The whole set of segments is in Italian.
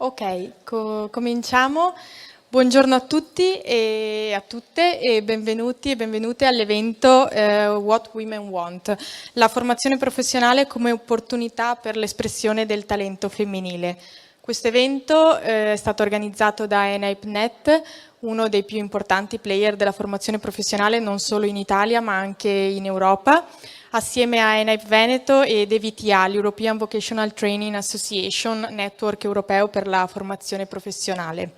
Ok, cominciamo. Buongiorno a tutti e a tutte e benvenuti e benvenute all'evento What Women Want, la formazione professionale come opportunità per l'espressione del talento femminile. Questo evento è stato organizzato da ENAIPNet, uno dei più importanti player della formazione professionale non solo in Italia ma anche in Europa, assieme a ENAIP Veneto ed EVTA, l'European Vocational Training Association, network europeo per la formazione professionale.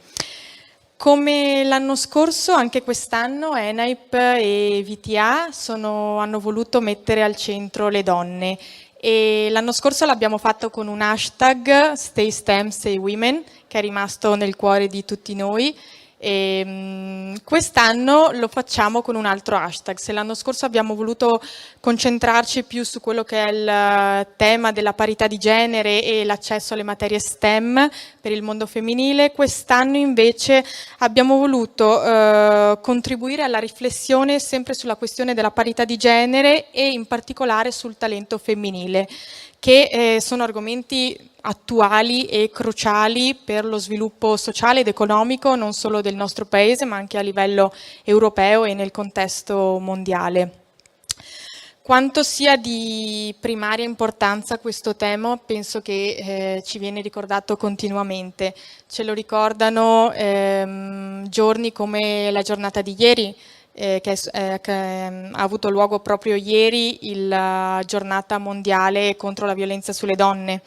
Come l'anno scorso, anche quest'anno ENAIP e VTA hanno voluto mettere al centro le donne e l'anno scorso l'abbiamo fatto con un hashtag Stay STEM, Stay Women, che è rimasto nel cuore di tutti noi. E quest'anno lo facciamo con un altro hashtag. Se l'anno scorso abbiamo voluto concentrarci più su quello che è il tema della parità di genere e l'accesso alle materie STEM per il mondo femminile, quest'anno invece abbiamo voluto contribuire alla riflessione sempre sulla questione della parità di genere e in particolare sul talento femminile, che sono argomenti attuali e cruciali per lo sviluppo sociale ed economico non solo del nostro paese ma anche a livello europeo e nel contesto mondiale. Quanto sia di primaria importanza questo tema penso che ci viene ricordato continuamente. Ce lo ricordano giorni come la giornata di ieri, che ha avuto luogo proprio ieri, la giornata mondiale contro la violenza sulle donne.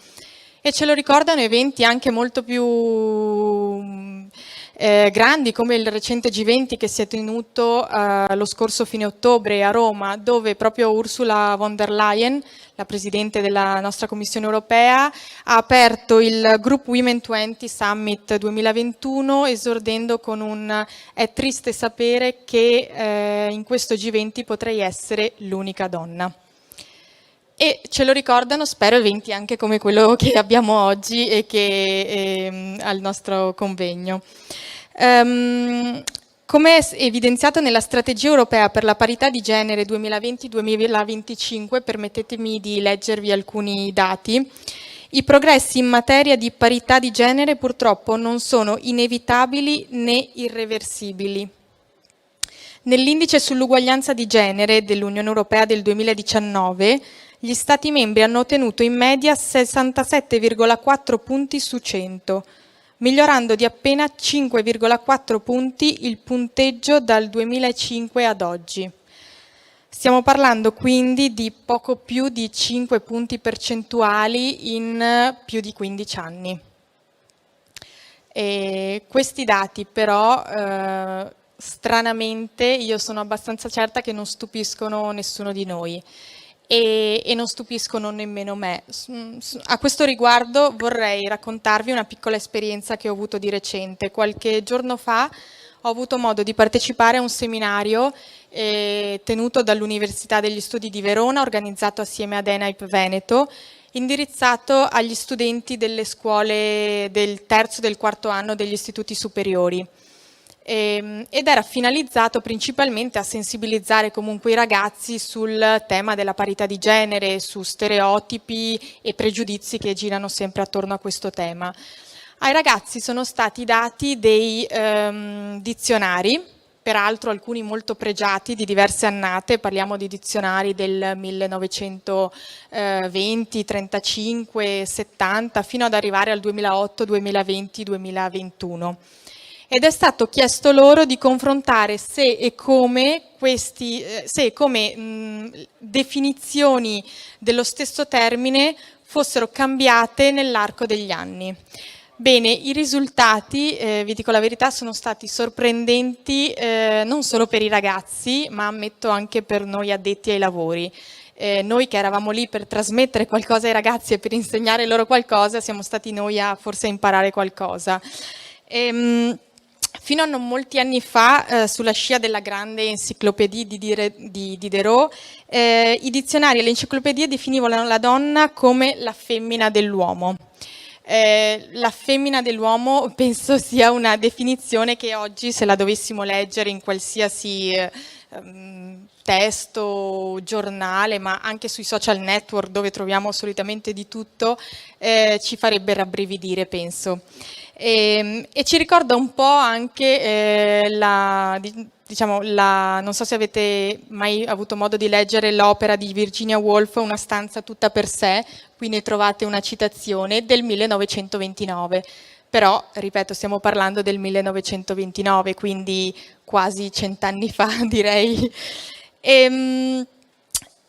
E ce lo ricordano eventi anche molto più grandi come il recente G20 che si è tenuto lo scorso fine ottobre a Roma, dove proprio Ursula von der Leyen, la Presidente della nostra Commissione Europea, ha aperto il Group Women 20 Summit 2021 esordendo con un "è triste sapere che in questo G20 potrei essere l'unica donna". E ce lo ricordano, spero, eventi anche come quello che abbiamo oggi e che al nostro convegno. Come evidenziato nella strategia europea per la parità di genere 2020-2025, permettetemi di leggervi alcuni dati, i progressi in materia di parità di genere purtroppo non sono inevitabili né irreversibili. Nell'indice sull'uguaglianza di genere dell'Unione Europea del 2019, gli Stati membri hanno ottenuto in media 67,4 punti su 100, migliorando di appena 5,4 punti il punteggio dal 2005 ad oggi. Stiamo parlando quindi di poco più di 5 punti percentuali in più di 15 anni. E questi dati però stranamente io sono abbastanza certa che non stupiscono nessuno di noi e non stupiscono nemmeno me. A questo riguardo vorrei raccontarvi una piccola esperienza che ho avuto di recente. Qualche giorno fa ho avuto modo di partecipare a un seminario tenuto dall'Università degli Studi di Verona, organizzato assieme ad ENAIP Veneto, indirizzato agli studenti delle scuole del terzo e del quarto anno degli istituti superiori. Ed era finalizzato principalmente a sensibilizzare comunque i ragazzi sul tema della parità di genere, su stereotipi e pregiudizi che girano sempre attorno a questo tema. Ai ragazzi sono stati dati dei dizionari, peraltro alcuni molto pregiati di diverse annate, parliamo di dizionari del 1920, 35, 70, fino ad arrivare al 2008, 2020, 2021. Ed è stato chiesto loro di confrontare se e come definizioni dello stesso termine fossero cambiate nell'arco degli anni. Bene, i risultati, vi dico la verità, sono stati sorprendenti non solo per i ragazzi, ma ammetto anche per noi addetti ai lavori. Noi che eravamo lì per trasmettere qualcosa ai ragazzi e per insegnare loro qualcosa, siamo stati noi a forse imparare qualcosa. Fino a non molti anni fa, sulla scia della grande enciclopedia di Diderot, i dizionari e le enciclopedie definivano la donna come la femmina dell'uomo. La femmina dell'uomo penso sia una definizione che oggi, se la dovessimo leggere in qualsiasi testo, giornale, ma anche sui social network dove troviamo solitamente di tutto, ci farebbe rabbrividire, penso. e ci ricorda un po' anche non so se avete mai avuto modo di leggere l'opera di Virginia Woolf, Una stanza tutta per sé, qui ne trovate una citazione del 1929. Però, ripeto, stiamo parlando del 1929, quindi quasi 100 anni fa, direi.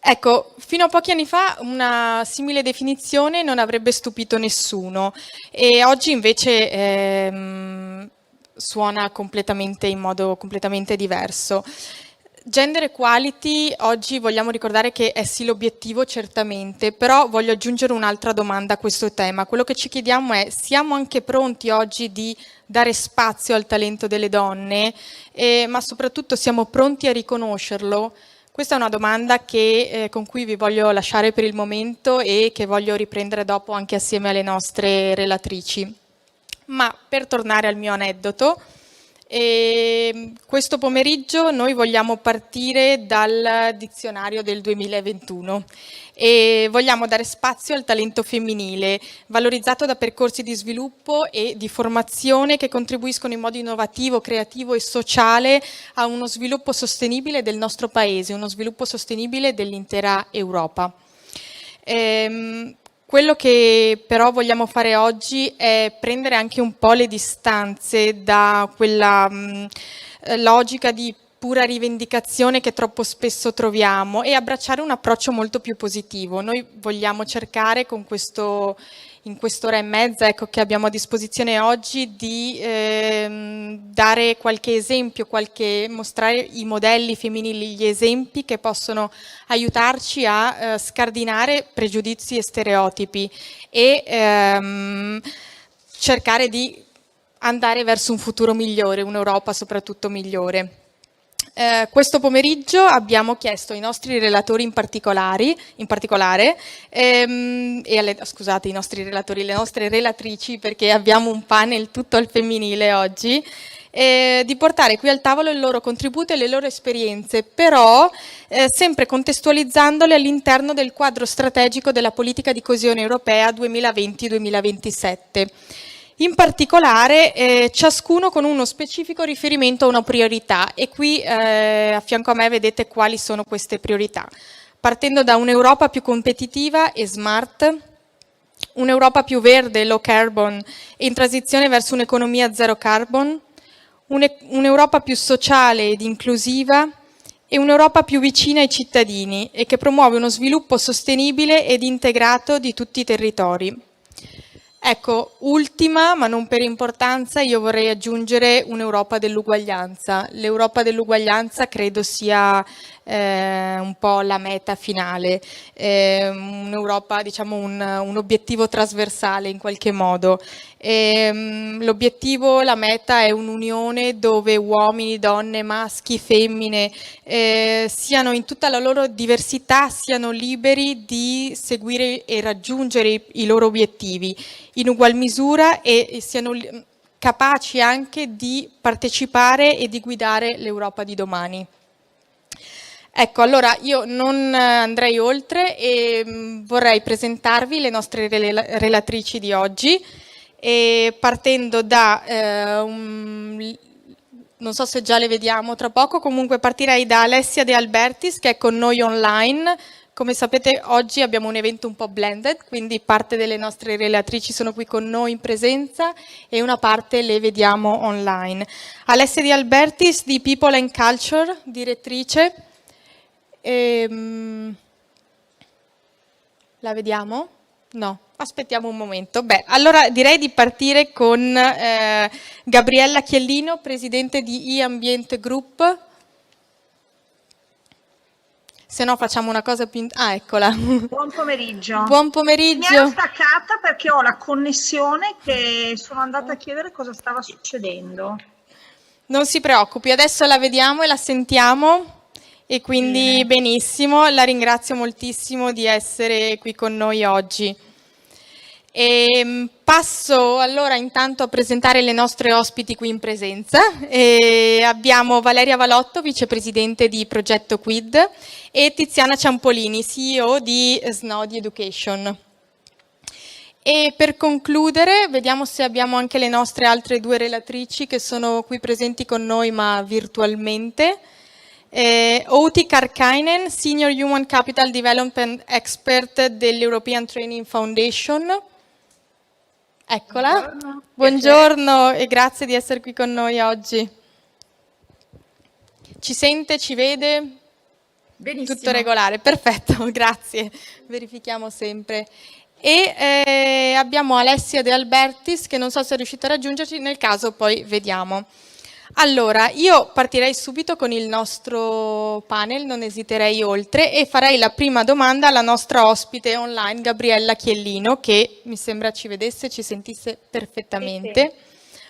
Ecco, fino a pochi anni fa una simile definizione non avrebbe stupito nessuno e oggi invece suona in modo completamente diverso. Gender equality, oggi vogliamo ricordare che è sì l'obiettivo certamente, però voglio aggiungere un'altra domanda a questo tema. Quello che ci chiediamo è: siamo anche pronti oggi di dare spazio al talento delle donne, ma soprattutto siamo pronti a riconoscerlo? Questa è una domanda con cui vi voglio lasciare per il momento e che voglio riprendere dopo anche assieme alle nostre relatrici. Ma per tornare al mio aneddoto, questo pomeriggio noi vogliamo partire dal dizionario del 2021 e vogliamo dare spazio al talento femminile, valorizzato da percorsi di sviluppo e di formazione che contribuiscono in modo innovativo, creativo e sociale a uno sviluppo sostenibile del nostro paese, uno sviluppo sostenibile dell'intera Europa. Quello che però vogliamo fare oggi è prendere anche un po' le distanze da quella logica di pura rivendicazione che troppo spesso troviamo e abbracciare un approccio molto più positivo. Noi vogliamo cercare in quest'ora e mezza che abbiamo a disposizione oggi di dare qualche esempio, mostrare i modelli femminili, gli esempi che possono aiutarci a scardinare pregiudizi e stereotipi e cercare di andare verso un futuro migliore, un'Europa soprattutto migliore. Questo pomeriggio abbiamo chiesto ai nostri relatori in particolare, scusate, i nostri relatori, le nostre relatrici, perché abbiamo un panel tutto al femminile oggi, di portare qui al tavolo il loro contributo e le loro esperienze, però sempre contestualizzandole all'interno del quadro strategico della politica di coesione europea 2020-2027. In particolare ciascuno con uno specifico riferimento a una priorità e qui a fianco a me vedete quali sono queste priorità, partendo da un'Europa più competitiva e smart, un'Europa più verde, low carbon e in transizione verso un'economia zero carbon, un'Europa più sociale ed inclusiva e un'Europa più vicina ai cittadini e che promuove uno sviluppo sostenibile ed integrato di tutti i territori. Ecco, ultima, ma non per importanza, io vorrei aggiungere un'Europa dell'uguaglianza. L'Europa dell'uguaglianza credo sia un po' la meta finale, un'Europa, diciamo, un obiettivo trasversale in qualche modo. L'obiettivo, la meta è un'unione dove uomini, donne, maschi, femmine siano in tutta la loro diversità, siano liberi di seguire e raggiungere i loro obiettivi in ugual misura e siano capaci anche di partecipare e di guidare l'Europa di domani. Ecco, allora io non andrei oltre e vorrei presentarvi le nostre relatrici di oggi, e partendo da, non so se già le vediamo tra poco, comunque partirei da Alessia De Albertis che è con noi online. Come sapete oggi abbiamo un evento un po' blended, quindi parte delle nostre relatrici sono qui con noi in presenza e una parte le vediamo online. Alessia De Albertis di People and Culture, direttrice. La vediamo? No, aspettiamo un momento. Beh, allora direi di partire con Gabriella Chiellino, presidente di e-Ambiente Group. Se no facciamo una cosa più... Ah, eccola. Buon pomeriggio. Buon pomeriggio. Mi ero staccata perché ho la connessione che sono andata a chiedere cosa stava succedendo. Non si preoccupi, adesso la vediamo e la sentiamo e quindi benissimo. La ringrazio moltissimo di essere qui con noi oggi. E passo allora intanto a presentare le nostre ospiti qui in presenza. Abbiamo Valeria Valotto, vicepresidente di Progetto Quid, e Tiziana Ciampolini, CEO di Snodi Education. E per concludere, vediamo se abbiamo anche le nostre altre due relatrici che sono qui presenti con noi ma virtualmente. Outi Karkainen, Senior Human Capital Development Expert dell'European Training Foundation. Eccola. Buongiorno. Buongiorno e grazie di essere qui con noi oggi. Ci sente, ci vede? Benissimo. Tutto regolare, perfetto, grazie. Verifichiamo sempre. E abbiamo Alessia De Albertis, che non so se è riuscita a raggiungerci, nel caso poi vediamo. Allora, io partirei subito con il nostro panel, non esiterei oltre, e farei la prima domanda alla nostra ospite online, Gabriella Chiellino, che mi sembra ci vedesse, ci sentisse perfettamente. Sì.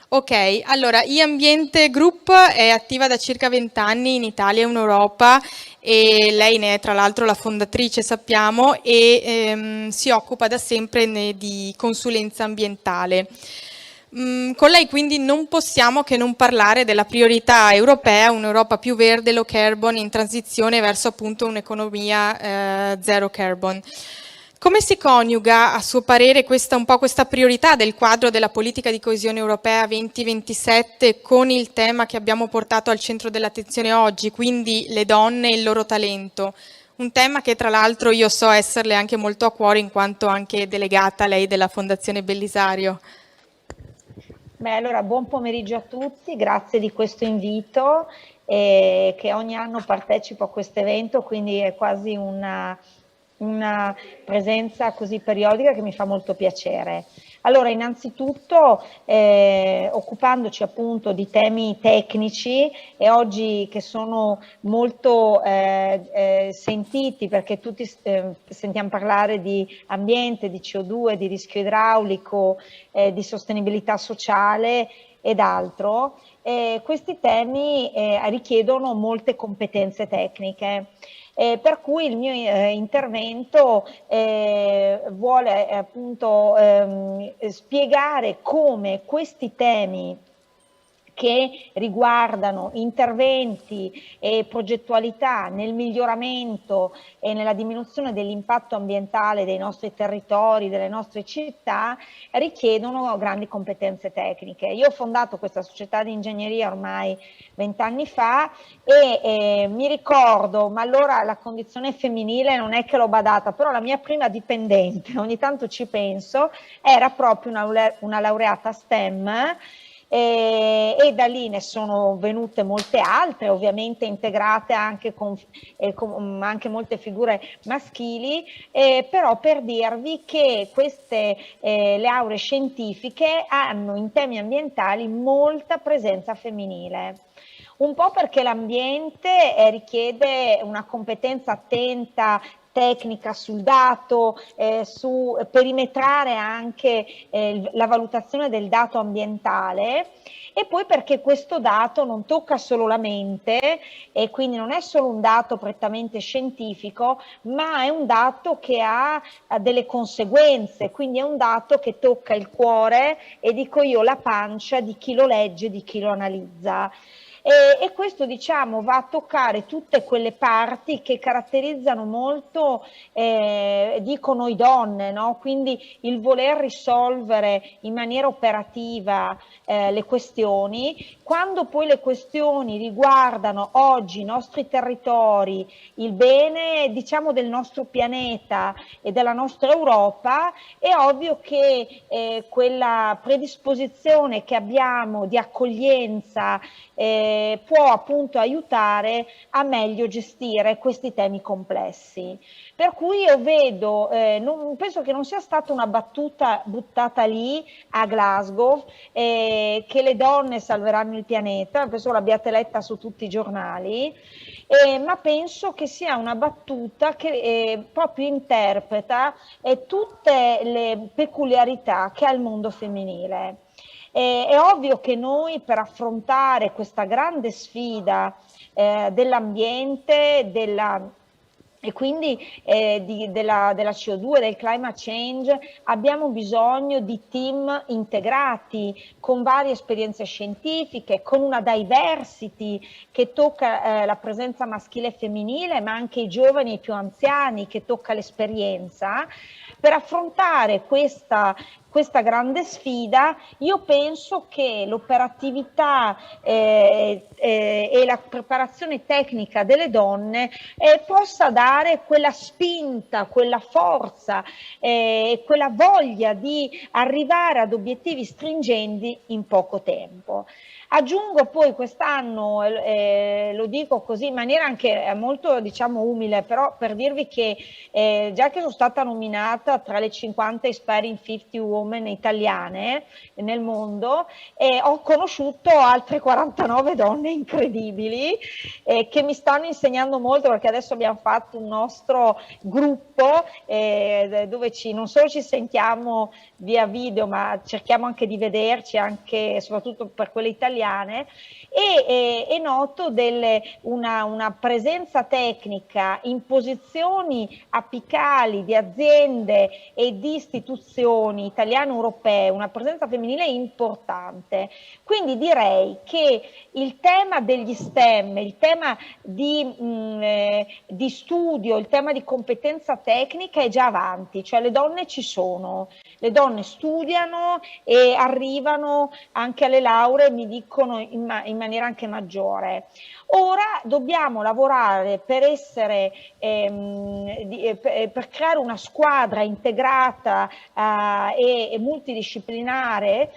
Ok, allora, e-Ambiente Group è attiva da circa 20 anni in Italia e in Europa, e lei ne è tra l'altro la fondatrice, sappiamo, e si occupa da sempre di consulenza ambientale. Con lei quindi non possiamo che non parlare della priorità europea, un'Europa più verde, low carbon, in transizione verso appunto un'economia zero carbon. Come si coniuga, a suo parere, questa priorità del quadro della politica di coesione europea 2027 con il tema che abbiamo portato al centro dell'attenzione oggi, quindi le donne e il loro talento? Un tema che tra l'altro io so esserle anche molto a cuore in quanto anche delegata lei della Fondazione Bellisario. Beh, allora buon pomeriggio a tutti, grazie di questo invito, che ogni anno partecipo a questo evento, quindi è quasi una presenza così periodica che mi fa molto piacere. Allora, innanzitutto, occupandoci appunto di temi tecnici e oggi che sono molto sentiti, perché tutti sentiamo parlare di ambiente, di CO2, di rischio idraulico, di sostenibilità sociale ed altro, questi temi richiedono molte competenze tecniche. Per cui il mio intervento vuole appunto spiegare come questi temi che riguardano interventi e progettualità nel miglioramento e nella diminuzione dell'impatto ambientale dei nostri territori, delle nostre città, richiedono grandi competenze tecniche. Io ho fondato questa società di ingegneria ormai 20 anni fa e mi ricordo, ma allora la condizione femminile non è che l'ho badata, però la mia prima dipendente, ogni tanto ci penso, era proprio una laureata STEM, e da lì ne sono venute molte altre, ovviamente integrate anche con anche molte figure maschili, però per dirvi che queste lauree scientifiche hanno in temi ambientali molta presenza femminile. Un po' perché l'ambiente richiede una competenza attenta, tecnica sul dato, su perimetrare anche la valutazione del dato ambientale, e poi perché questo dato non tocca solo la mente e quindi non è solo un dato prettamente scientifico, ma è un dato che ha delle conseguenze, quindi è un dato che tocca il cuore e dico io la pancia di chi lo legge, di chi lo analizza. E questo diciamo va a toccare tutte quelle parti che caratterizzano molto, dico noi donne, no? Quindi il voler risolvere in maniera operativa le questioni, quando poi le questioni riguardano oggi i nostri territori, il bene diciamo del nostro pianeta e della nostra Europa, è ovvio che quella predisposizione che abbiamo di accoglienza può appunto aiutare a meglio gestire questi temi complessi. Per cui io vedo, penso che non sia stata una battuta buttata lì a Glasgow, che le donne salveranno il pianeta, penso l'abbiate letta su tutti i giornali, ma penso che sia una battuta che proprio interpreta tutte le peculiarità che ha il mondo femminile. È ovvio che noi per affrontare questa grande sfida dell'ambiente, e quindi della CO2, del climate change, abbiamo bisogno di team integrati, con varie esperienze scientifiche, con una diversity che tocca la presenza maschile e femminile, ma anche i giovani e i più anziani, che tocca l'esperienza. Per affrontare questa grande sfida, io penso che l'operatività e la preparazione tecnica delle donne possa dare quella spinta, quella forza e quella voglia di arrivare ad obiettivi stringenti in poco tempo. Aggiungo poi quest'anno, lo dico così in maniera anche molto, diciamo, umile, però per dirvi che già che sono stata nominata tra le 50 Inspiring 50 Women italiane nel mondo, ho conosciuto altre 49 donne incredibili che mi stanno insegnando molto, perché adesso abbiamo fatto un nostro gruppo dove non solo ci sentiamo via video, ma cerchiamo anche di vederci, anche soprattutto per quelle italiane, e noto una presenza tecnica in posizioni apicali di aziende e di istituzioni italiane e europee, una presenza femminile importante. Quindi direi che il tema degli STEM, il tema di studio, il tema di competenza tecnica è già avanti, cioè le donne ci sono, le donne studiano e arrivano anche alle lauree, mi dicono, in maniera anche maggiore. Ora dobbiamo lavorare per per creare una squadra integrata e multidisciplinare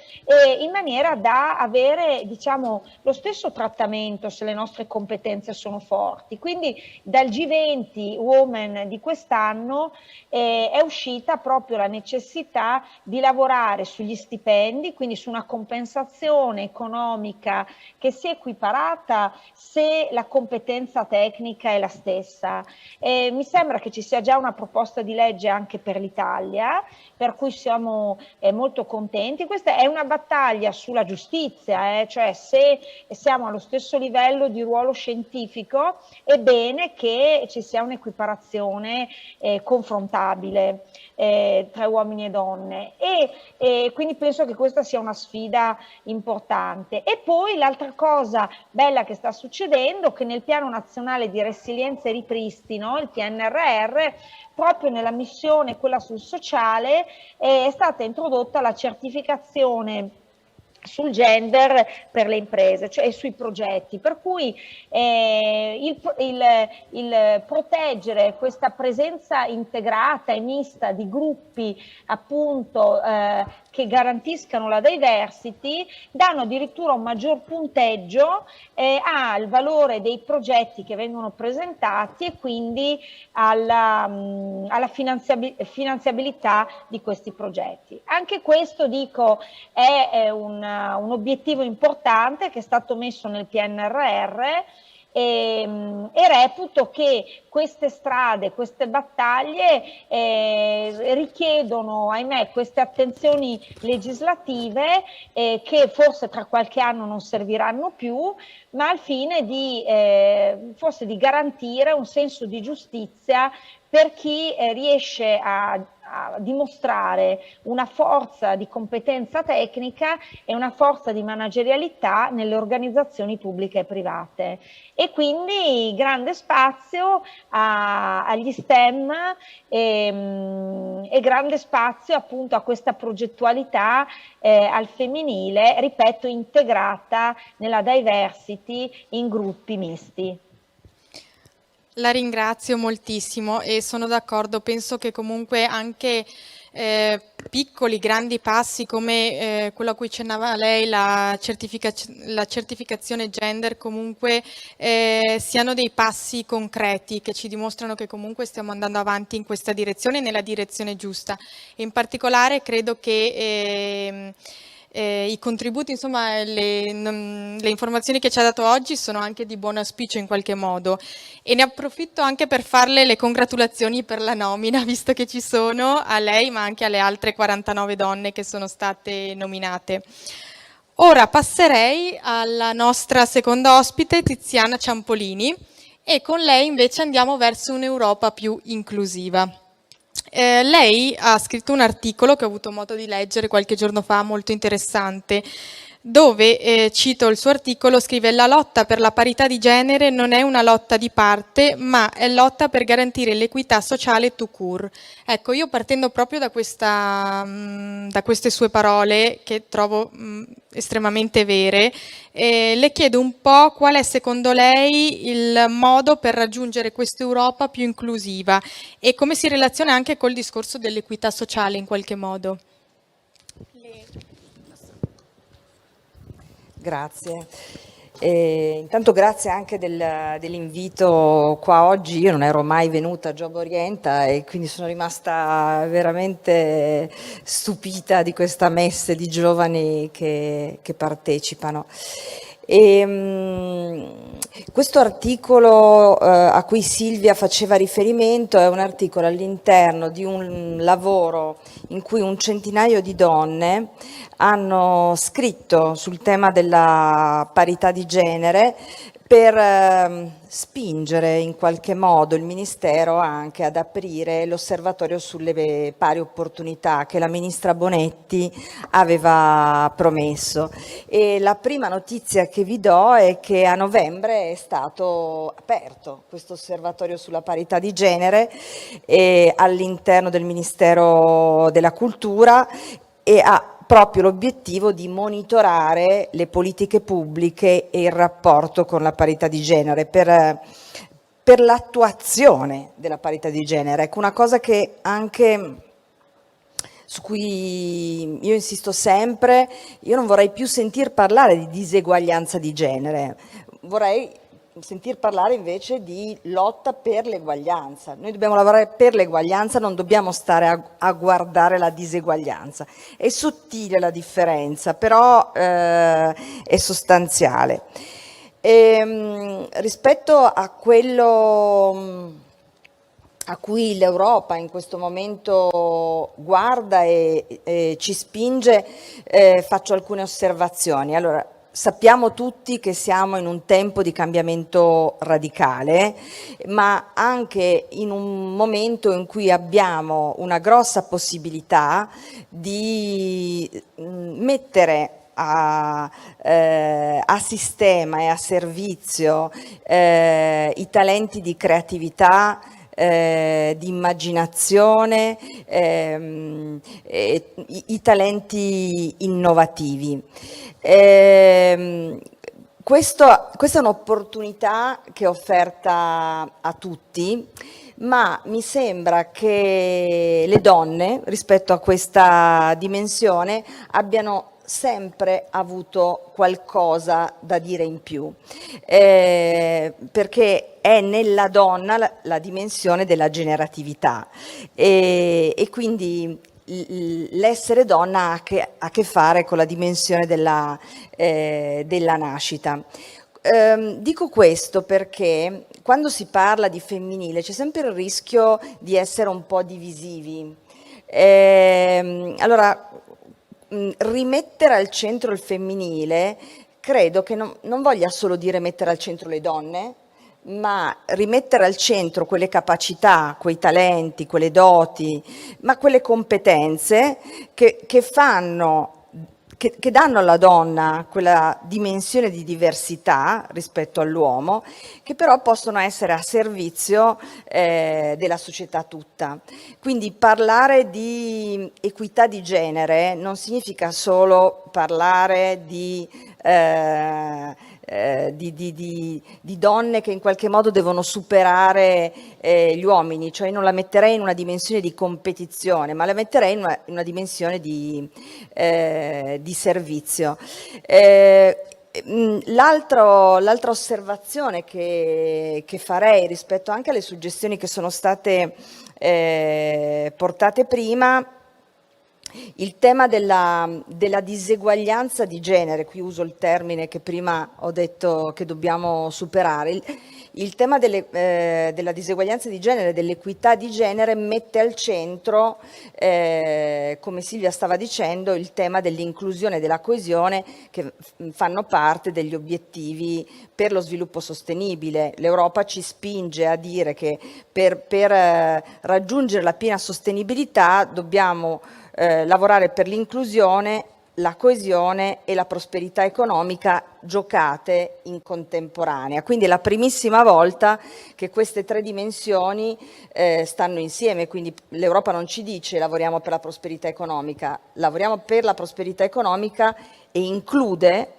in maniera da avere, diciamo, lo stesso trattamento se le nostre competenze sono forti. Quindi dal G20 Women di quest'anno è uscita proprio la necessità di lavorare sugli stipendi, quindi su una compensazione economica che sia equiparata se la competenza tecnica è la stessa. Mi sembra che ci sia già una proposta di legge anche per l'Italia, per cui siamo molto contenti. Questa è una battaglia sulla giustizia, cioè se siamo allo stesso livello di ruolo scientifico è bene che ci sia un'equiparazione confrontabile tra uomini e donne, e quindi penso che questa sia una sfida importante. E poi l'altra cosa bella che sta succedendo è che nel Piano Nazionale di Resilienza e Ripristino, il PNRR, proprio nella missione, quella sul sociale, è stata introdotta la certificazione sul gender per le imprese, cioè sui progetti, per cui il proteggere questa presenza integrata e mista di gruppi, appunto, che garantiscano la diversity, danno addirittura un maggior punteggio al valore dei progetti che vengono presentati e quindi alla finanziabilità di questi progetti. Anche questo, dico, è un obiettivo importante che è stato messo nel PNRR, e reputo che queste strade, queste battaglie richiedono, ahimè, queste attenzioni legislative che forse tra qualche anno non serviranno più, ma al fine forse di garantire un senso di giustizia per chi riesce a dimostrare una forza di competenza tecnica e una forza di managerialità nelle organizzazioni pubbliche e private. E quindi grande spazio agli STEM e grande spazio appunto a questa progettualità al femminile, ripeto, integrata nella diversity in gruppi misti. La ringrazio moltissimo e sono d'accordo, penso che comunque anche piccoli, grandi passi come quello a cui accennava lei, la certificazione gender, comunque siano dei passi concreti che ci dimostrano che comunque stiamo andando avanti in questa direzione, nella direzione giusta. E in particolare credo che i contributi, insomma, le informazioni che ci ha dato oggi sono anche di buon auspicio in qualche modo, e ne approfitto anche per farle le congratulazioni per la nomina, visto che ci sono, a lei ma anche alle altre 49 donne che sono state nominate. Ora passerei alla nostra seconda ospite, Tiziana Ciampolini, e con lei invece andiamo verso un'Europa più inclusiva. Lei ha scritto un articolo che ho avuto modo di leggere qualche giorno fa, molto interessante, dove, cito il suo articolo, scrive: la lotta per la parità di genere non è una lotta di parte, ma è lotta per garantire l'equità sociale tout court. Ecco, io partendo proprio da queste sue parole, che trovo estremamente vere, le chiedo un po' qual è secondo lei il modo per raggiungere questa Europa più inclusiva e come si relaziona anche col discorso dell'equità sociale in qualche modo. Grazie. Intanto grazie anche dell'invito qua oggi. Io non ero mai venuta a Job Orienta e quindi sono rimasta veramente stupita di questa messe di giovani che partecipano. Questo articolo a cui Silvia faceva riferimento è un articolo all'interno di un lavoro in cui un centinaio di donne hanno scritto sul tema della parità di genere per spingere in qualche modo il Ministero anche ad aprire l'osservatorio sulle pari opportunità che la Ministra Bonetti aveva promesso. E la prima notizia che vi do è che a novembre è stato aperto questo osservatorio sulla parità di genere all'interno del Ministero della Cultura e ha proprio l'obiettivo di monitorare le politiche pubbliche e il rapporto con la parità di genere per l'attuazione della parità di genere. Ecco, una cosa che anche su cui io insisto sempre: io non vorrei più sentir parlare di diseguaglianza di genere, vorrei sentir parlare invece di lotta per l'eguaglianza. Noi dobbiamo lavorare per l'eguaglianza, non dobbiamo stare a guardare la diseguaglianza. È sottile la differenza, però è sostanziale. Rispetto a quello a cui l'Europa in questo momento guarda e ci spinge, faccio alcune osservazioni. Allora, sappiamo tutti che siamo in un tempo di cambiamento radicale, ma anche in un momento in cui abbiamo una grossa possibilità di mettere a sistema e a servizio i talenti di creatività, di immaginazione, i talenti innovativi. Questa è un'opportunità che è offerta a tutti, ma mi sembra che le donne, rispetto a questa dimensione, abbiano sempre avuto qualcosa da dire in più, perché è nella donna la dimensione della generatività e quindi l'essere donna ha a che fare con la dimensione della nascita. Dico questo perché quando si parla di femminile c'è sempre il rischio di essere un po' divisivi. Allora, rimettere al centro il femminile credo che non voglia solo dire mettere al centro le donne, ma rimettere al centro quelle capacità, quei talenti, quelle doti, ma quelle competenze che danno alla donna quella dimensione di diversità rispetto all'uomo, che però possono essere a servizio della società tutta. Quindi parlare di equità di genere non significa solo parlare di donne che in qualche modo devono superare gli uomini, cioè non la metterei in una dimensione di competizione, ma la metterei in una dimensione di servizio. L'altra osservazione che farei rispetto anche alle suggestioni che sono state portate prima il tema della diseguaglianza di genere, qui uso il termine che prima ho detto che dobbiamo superare, il tema della diseguaglianza di genere, dell'equità di genere mette al centro, come Silvia stava dicendo, il tema dell'inclusione e della coesione che fanno parte degli obiettivi per lo sviluppo sostenibile. L'Europa ci spinge a dire che per raggiungere la piena sostenibilità dobbiamo lavorare per l'inclusione, la coesione e la prosperità economica giocate in contemporanea. Quindi è la primissima volta che queste tre dimensioni stanno insieme, quindi l'Europa non ci dice lavoriamo per la prosperità economica, lavoriamo per la prosperità economica e include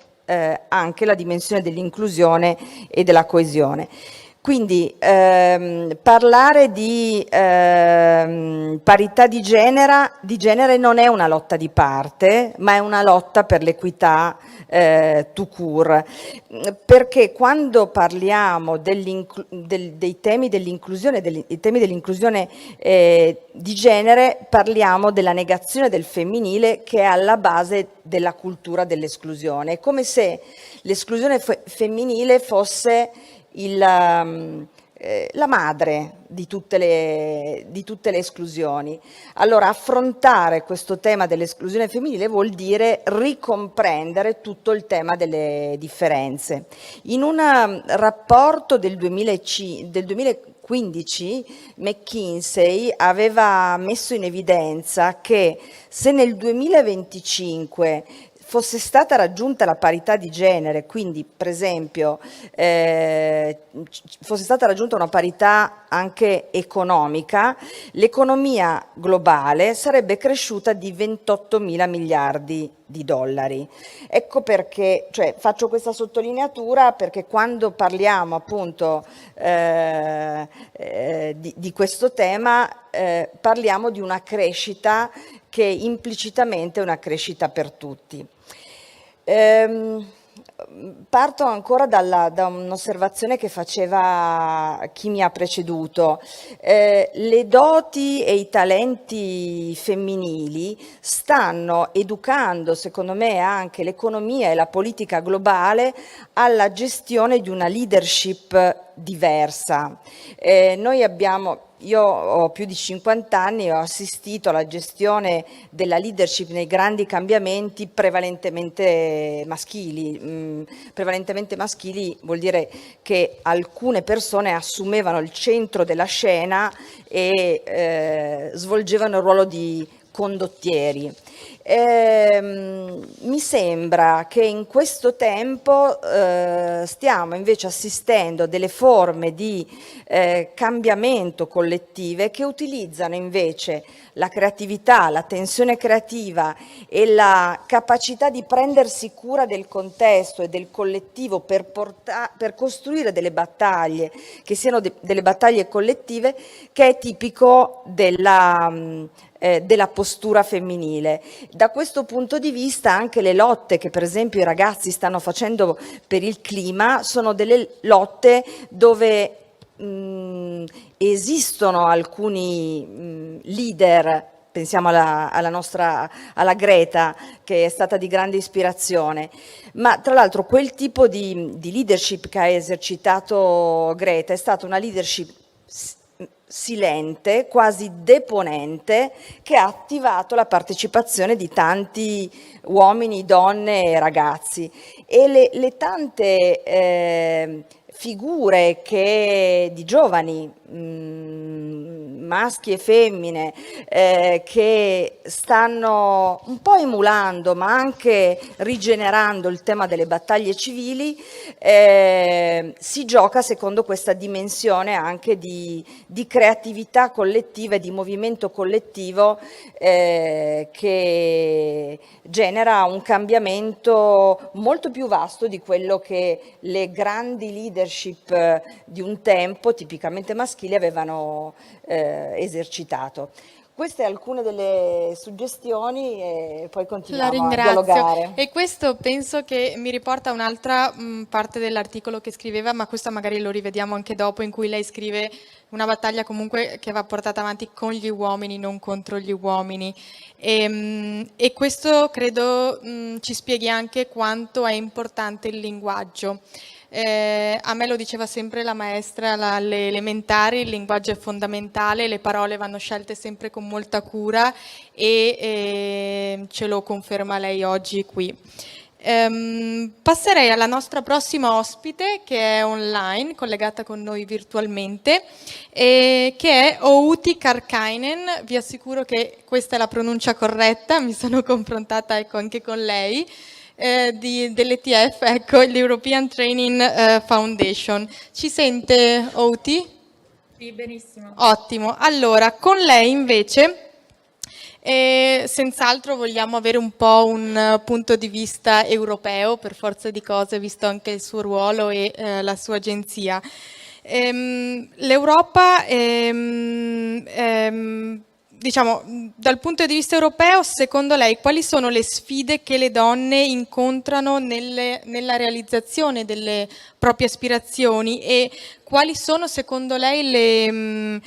anche la dimensione dell'inclusione e della coesione. Quindi parlare di parità di genere non è una lotta di parte, ma è una lotta per l'equità tout court, perché quando parliamo dei temi dell'inclusione, di genere, parliamo della negazione del femminile che è alla base della cultura dell'esclusione. È come se l'esclusione femminile fosse la madre di tutte le esclusioni. Allora, affrontare questo tema dell'esclusione femminile vuol dire ricomprendere tutto il tema delle differenze. In un rapporto del 2015 McKinsey aveva messo in evidenza che se nel 2025 fosse stata raggiunta la parità di genere, quindi per esempio fosse stata raggiunta una parità anche economica, l'economia globale sarebbe cresciuta di 28.000 miliardi di dollari. Ecco perché, cioè, faccio questa sottolineatura perché quando parliamo appunto di questo tema parliamo di una crescita che implicitamente è una crescita per tutti. Parto ancora da un'osservazione che faceva chi mi ha preceduto. Le doti e i talenti femminili stanno educando, secondo me, anche l'economia e la politica globale alla gestione di una leadership diversa. Io ho più di 50 anni e ho assistito alla gestione della leadership nei grandi cambiamenti prevalentemente maschili. Prevalentemente maschili vuol dire che alcune persone assumevano il centro della scena e svolgevano il ruolo di condottieri. Mi sembra che in questo tempo stiamo invece assistendo a delle forme di cambiamento collettive che utilizzano invece la creatività, la tensione creativa e la capacità di prendersi cura del contesto e del collettivo per costruire delle battaglie che siano delle battaglie collettive, che è tipico della postura femminile. Da questo punto di vista anche le lotte che per esempio i ragazzi stanno facendo per il clima sono delle lotte dove esistono alcuni leader, pensiamo alla Greta, che è stata di grande ispirazione, ma tra l'altro quel tipo di leadership che ha esercitato Greta è stata una leadership silente, quasi deponente, che ha attivato la partecipazione di tanti uomini, donne e ragazzi. E le tante figure di giovani, maschi e femmine, che stanno un po' emulando ma anche rigenerando il tema delle battaglie civili, si gioca secondo questa dimensione anche di creatività collettiva e di movimento collettivo che genera un cambiamento molto più vasto di quello che le grandi leadership di un tempo tipicamente maschili avevano esercitato. queste alcune delle suggestioni e poi La continuiamo a ringrazio. dialogare. E questo penso che mi riporta a un'altra parte dell'articolo che scriveva, ma questo magari lo rivediamo anche dopo, in cui lei scrive una battaglia comunque che va portata avanti con gli uomini, non contro gli uomini. E questo credo ci spieghi anche quanto è importante il linguaggio. A me lo diceva sempre la maestra alle elementari, il linguaggio è fondamentale, le parole vanno scelte sempre con molta cura e ce lo conferma lei oggi qui. Passerei alla nostra prossima ospite, che è online, collegata con noi virtualmente, che è Outi Karkkainen. Vi assicuro che questa è la pronuncia corretta, mi sono confrontata anche con lei. Dell'ETF, ecco, l'European Training Foundation. Ci sente, Outi? Sì, benissimo. Ottimo. Allora, con lei invece, senz'altro vogliamo avere un po' un punto di vista europeo, per forza di cose, visto anche il suo ruolo e la sua agenzia. L'Europa, diciamo, dal punto di vista europeo, secondo lei, quali sono le sfide che le donne incontrano nella realizzazione delle proprie aspirazioni e quali sono, secondo lei,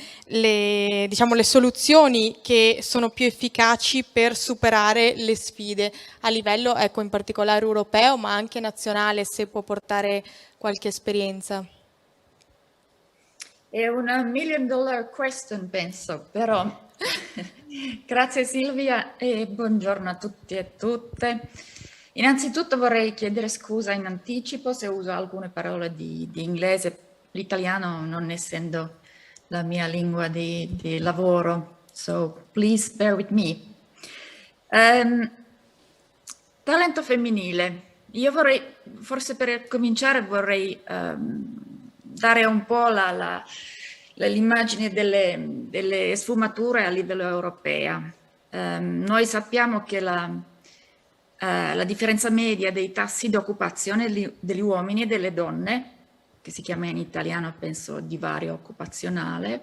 diciamo, le soluzioni che sono più efficaci per superare le sfide a livello, ecco, in particolare europeo, ma anche nazionale, se può portare qualche esperienza? È una $1 million question, penso, però grazie Silvia e buongiorno a tutti e tutte. Innanzitutto vorrei chiedere scusa in anticipo se uso alcune parole di inglese, l'italiano non essendo la mia lingua di lavoro, so please bear with me. Talento femminile. Io vorrei, forse per cominciare vorrei dare un po' l'immagine delle sfumature a livello europeo. Noi sappiamo che la differenza media dei tassi di occupazione degli uomini e delle donne, che si chiama in italiano penso divario occupazionale,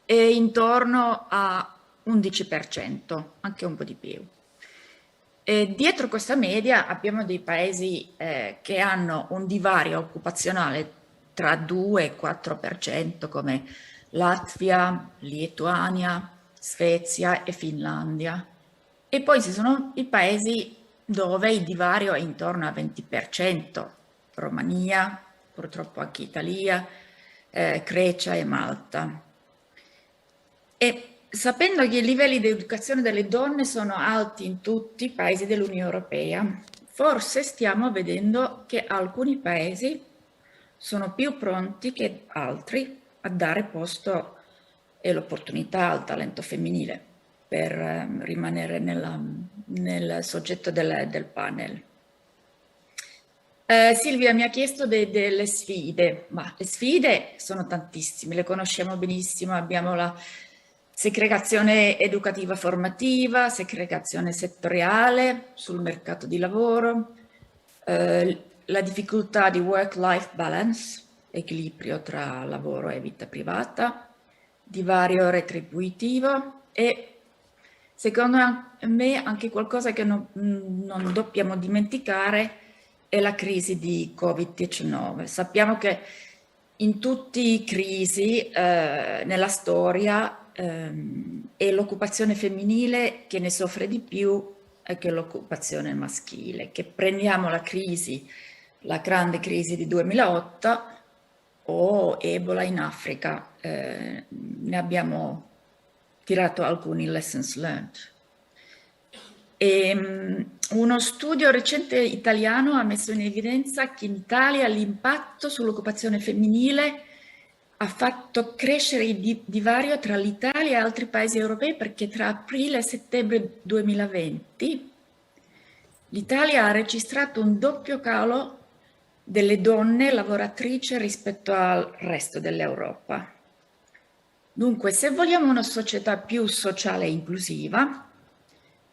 è intorno a 11%, anche un po' di più. E dietro questa media abbiamo dei paesi che hanno un divario occupazionale tra 2 e 4%, come Latvia, Lituania, Svezia e Finlandia. E poi ci sono i paesi dove il divario è intorno al 20%, Romania, purtroppo anche Italia, Grecia e Malta. E sapendo che i livelli di educazione delle donne sono alti in tutti i paesi dell'Unione Europea, forse stiamo vedendo che alcuni paesi sono più pronti che altri a dare posto e l'opportunità al talento femminile per rimanere nel soggetto del panel. Silvia mi ha chiesto delle sfide, ma le sfide sono tantissime, le conosciamo benissimo, abbiamo la segregazione educativa formativa, segregazione settoriale sul mercato di lavoro, la difficoltà di work-life balance, equilibrio tra lavoro e vita privata, divario retributivo e secondo me anche qualcosa che non dobbiamo dimenticare è la crisi di Covid-19. Sappiamo che in tutte le crisi nella storia è l'occupazione femminile che ne soffre di più che l'occupazione maschile. Che prendiamo la grande crisi di 2008 o Ebola in Africa, ne abbiamo tirato alcuni lessons learned. Uno studio recente italiano ha messo in evidenza che in Italia l'impatto sull'occupazione femminile ha fatto crescere il divario tra l'Italia e altri paesi europei perché tra aprile e settembre 2020 l'Italia ha registrato un doppio calo delle donne lavoratrici rispetto al resto dell'Europa. Dunque, se vogliamo una società più sociale e inclusiva,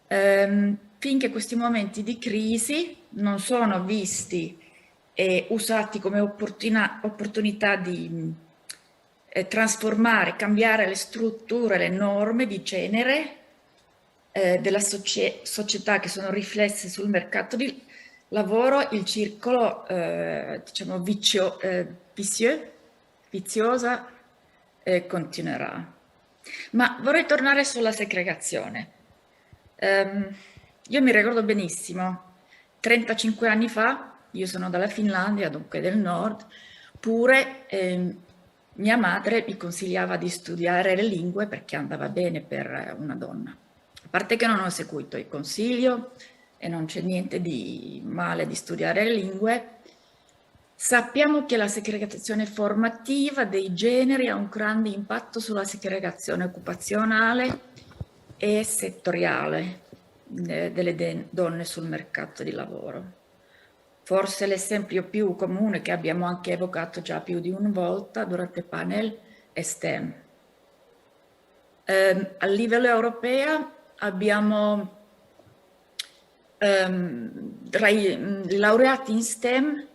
finché questi momenti di crisi non sono visti e usati come opportunità di trasformare, cambiare le strutture, le norme di genere della società che sono riflesse sul mercato di lavoro, il circolo diciamo viziosa continuerà. Ma vorrei tornare sulla segregazione. Io mi ricordo benissimo, 35 anni fa, io sono dalla Finlandia, dunque del nord, pure mia madre mi consigliava di studiare le lingue perché andava bene per una donna. A parte che non ho seguito il consiglio e non c'è niente di male di studiare le lingue, sappiamo che la segregazione formativa dei generi ha un grande impatto sulla segregazione occupazionale e settoriale delle donne sul mercato di lavoro. Forse l'esempio più comune che abbiamo anche evocato già più di una volta durante il panel è STEM. A livello europeo abbiamo laureati in STEM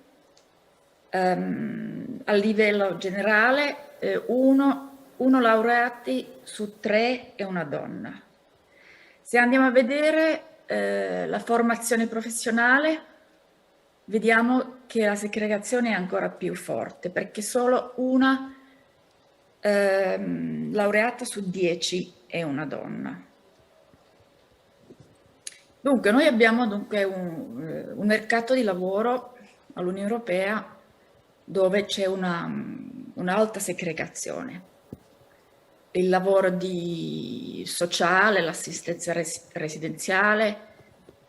a livello generale, uno laureati su 3 è una donna. Se andiamo a vedere la formazione professionale, vediamo che la segregazione è ancora più forte, perché solo una laureata su 10 è una donna. Dunque, noi abbiamo un mercato di lavoro all'Unione Europea dove c'è un'alta segregazione. Il lavoro sociale, l'assistenza residenziale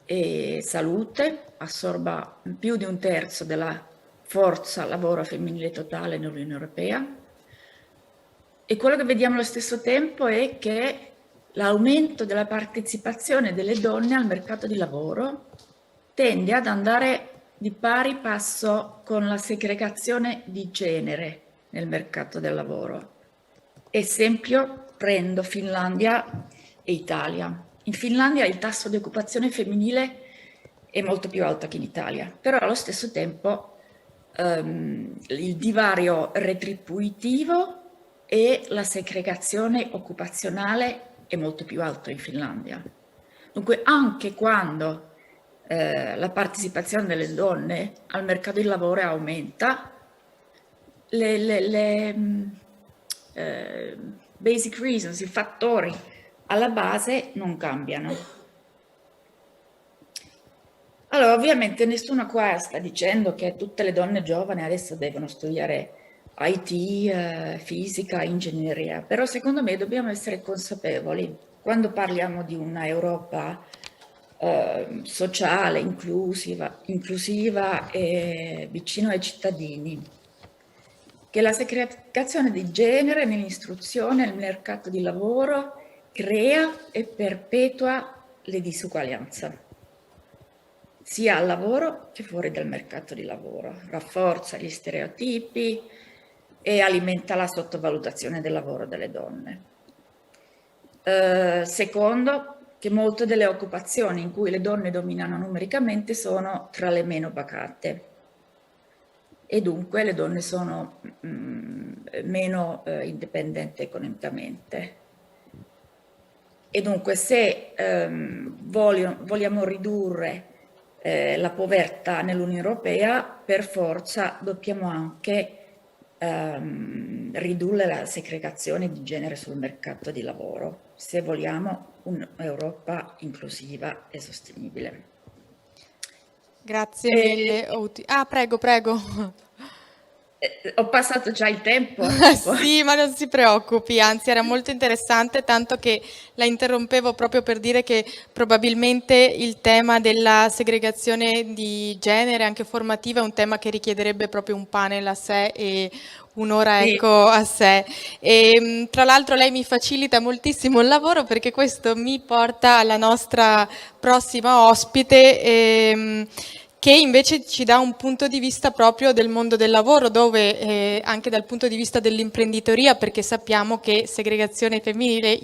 e salute assorba più di un terzo della forza lavoro femminile totale nell'Unione Europea. E quello che vediamo allo stesso tempo è che l'aumento della partecipazione delle donne al mercato di lavoro tende ad andare di pari passo con la segregazione di genere nel mercato del lavoro. Esempio, prendo Finlandia e Italia. In Finlandia il tasso di occupazione femminile è molto più alto che in Italia, però allo stesso tempo il divario retributivo e la segregazione occupazionale è molto più alto in Finlandia. Dunque anche quando la partecipazione delle donne al mercato del lavoro aumenta, le basic reasons, i fattori alla base non cambiano. Allora, ovviamente nessuno qua sta dicendo che tutte le donne giovani adesso devono studiare IT, fisica, ingegneria, però secondo me dobbiamo essere consapevoli quando parliamo di una Europa sociale, inclusiva e vicino ai cittadini, che la segregazione di genere nell'istruzione e nel mercato di lavoro crea e perpetua le disuguaglianze, sia al lavoro che fuori dal mercato di lavoro, rafforza gli stereotipi e alimenta la sottovalutazione del lavoro delle donne. Secondo, che molte delle occupazioni in cui le donne dominano numericamente sono tra le meno pagate e dunque le donne sono meno indipendenti economicamente. E dunque se vogliamo ridurre la povertà nell'Unione Europea, per forza dobbiamo anche ridurre la segregazione di genere sul mercato di lavoro, se vogliamo un'Europa inclusiva e sostenibile. Grazie mille. Prego. Ho passato già il tempo. Sì, ma non si preoccupi, anzi era molto interessante, tanto che la interrompevo proprio per dire che probabilmente il tema della segregazione di genere, anche formativa, è un tema che richiederebbe proprio un panel a sé e un'ora a sé. E tra l'altro lei mi facilita moltissimo il lavoro, perché questo mi porta alla nostra prossima ospite, che invece ci dà un punto di vista proprio del mondo del lavoro, dove anche dal punto di vista dell'imprenditoria, perché sappiamo che segregazione femminile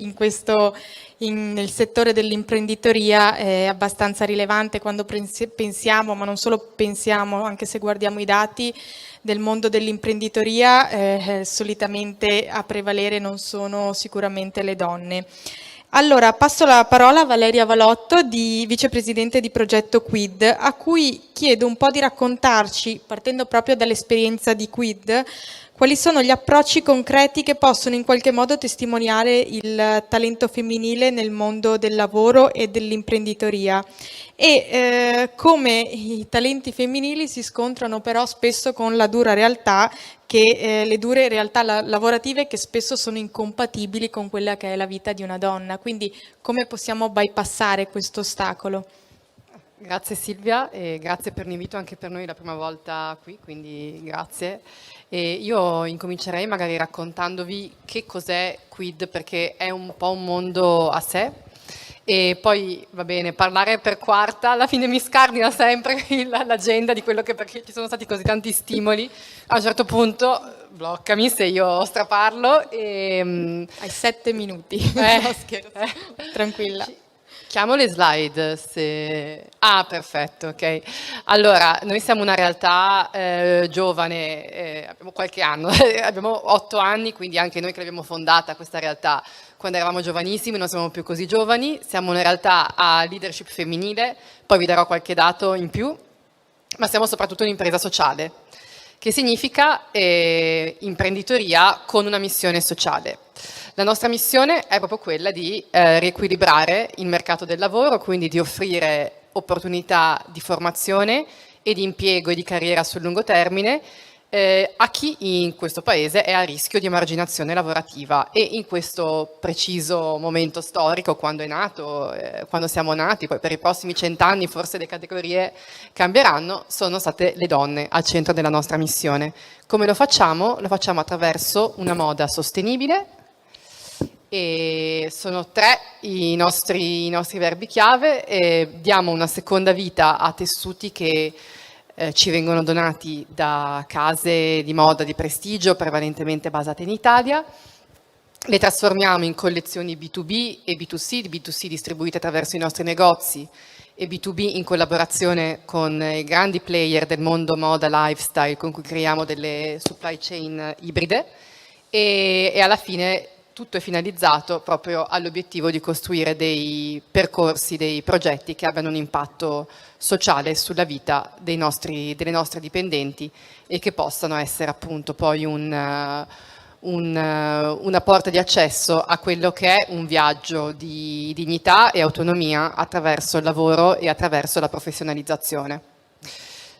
nel settore dell'imprenditoria è abbastanza rilevante quando pensiamo, ma non solo pensiamo, anche se guardiamo i dati del mondo dell'imprenditoria, solitamente a prevalere non sono sicuramente le donne. Allora, passo la parola a Valeria Valotto, vicepresidente di progetto Quid, a cui chiedo un po' di raccontarci, partendo proprio dall'esperienza di Quid, quali sono gli approcci concreti che possono in qualche modo testimoniare il talento femminile nel mondo del lavoro e dell'imprenditoria e come i talenti femminili si scontrano però spesso con la dura realtà le dure realtà lavorative che spesso sono incompatibili con quella che è la vita di una donna. Quindi come possiamo bypassare questo ostacolo? Grazie Silvia e grazie per l'invito, anche per noi è la prima volta qui, quindi grazie. E io incomincerei magari raccontandovi che cos'è Quid, perché è un po' un mondo a sé. E poi va bene, parlare per quarta alla fine mi scardina sempre l'agenda di quello perché ci sono stati così tanti stimoli. A un certo punto bloccami se io straparlo. Hai 7 minuti. No, scherzo. Tranquilla. Chiamo le slide se... Ah, perfetto, ok. Allora, noi siamo una realtà giovane, abbiamo qualche anno, abbiamo 8 anni, quindi anche noi che l'abbiamo fondata questa realtà quando eravamo giovanissimi, non siamo più così giovani, siamo una realtà a leadership femminile, poi vi darò qualche dato in più, ma siamo soprattutto un'impresa sociale, che significa imprenditoria con una missione sociale. La nostra missione è proprio quella di riequilibrare il mercato del lavoro, quindi di offrire opportunità di formazione e di impiego e di carriera sul lungo termine a chi in questo paese è a rischio di emarginazione lavorativa. E in questo preciso momento storico, quando è nato, quando siamo nati, poi per i prossimi 100 anni forse le categorie cambieranno, sono state le donne al centro della nostra missione. Come lo facciamo? Lo facciamo attraverso una moda sostenibile. E sono 3 i nostri verbi chiave. Diamo una seconda vita a tessuti che ci vengono donati da case di moda di prestigio prevalentemente basate in Italia, le trasformiamo in collezioni B2B e B2C, B2C distribuite attraverso i nostri negozi e B2B in collaborazione con i grandi player del mondo moda lifestyle con cui creiamo delle supply chain ibride e alla fine tutto è finalizzato proprio all'obiettivo di costruire dei percorsi, dei progetti che abbiano un impatto sociale sulla vita delle nostre dipendenti e che possano essere appunto poi una porta di accesso a quello che è un viaggio di dignità e autonomia attraverso il lavoro e attraverso la professionalizzazione.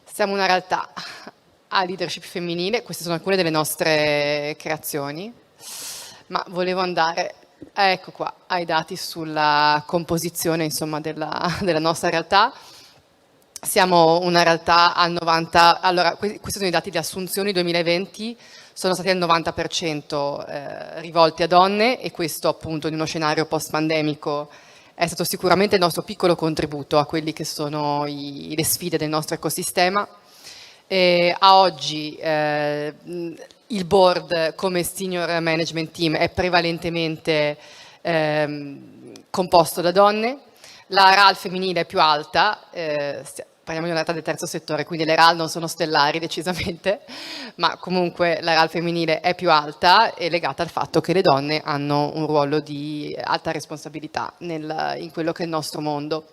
Siamo una realtà a leadership femminile, queste sono alcune delle nostre creazioni. Ma volevo andare, ecco qua, ai dati sulla composizione insomma, della nostra realtà. Siamo una realtà al 90%, allora questi sono i dati di assunzioni 2020, sono stati al 90% rivolti a donne e questo appunto in uno scenario post-pandemico è stato sicuramente il nostro piccolo contributo a quelli che sono le sfide del nostro ecosistema. A oggi il board come senior management team è prevalentemente composto da donne, la RAL femminile è più alta, parliamo di una realtà del terzo settore, quindi le RAL non sono stellari decisamente, ma comunque la RAL femminile è più alta e legata al fatto che le donne hanno un ruolo di alta responsabilità in quello che è il nostro mondo.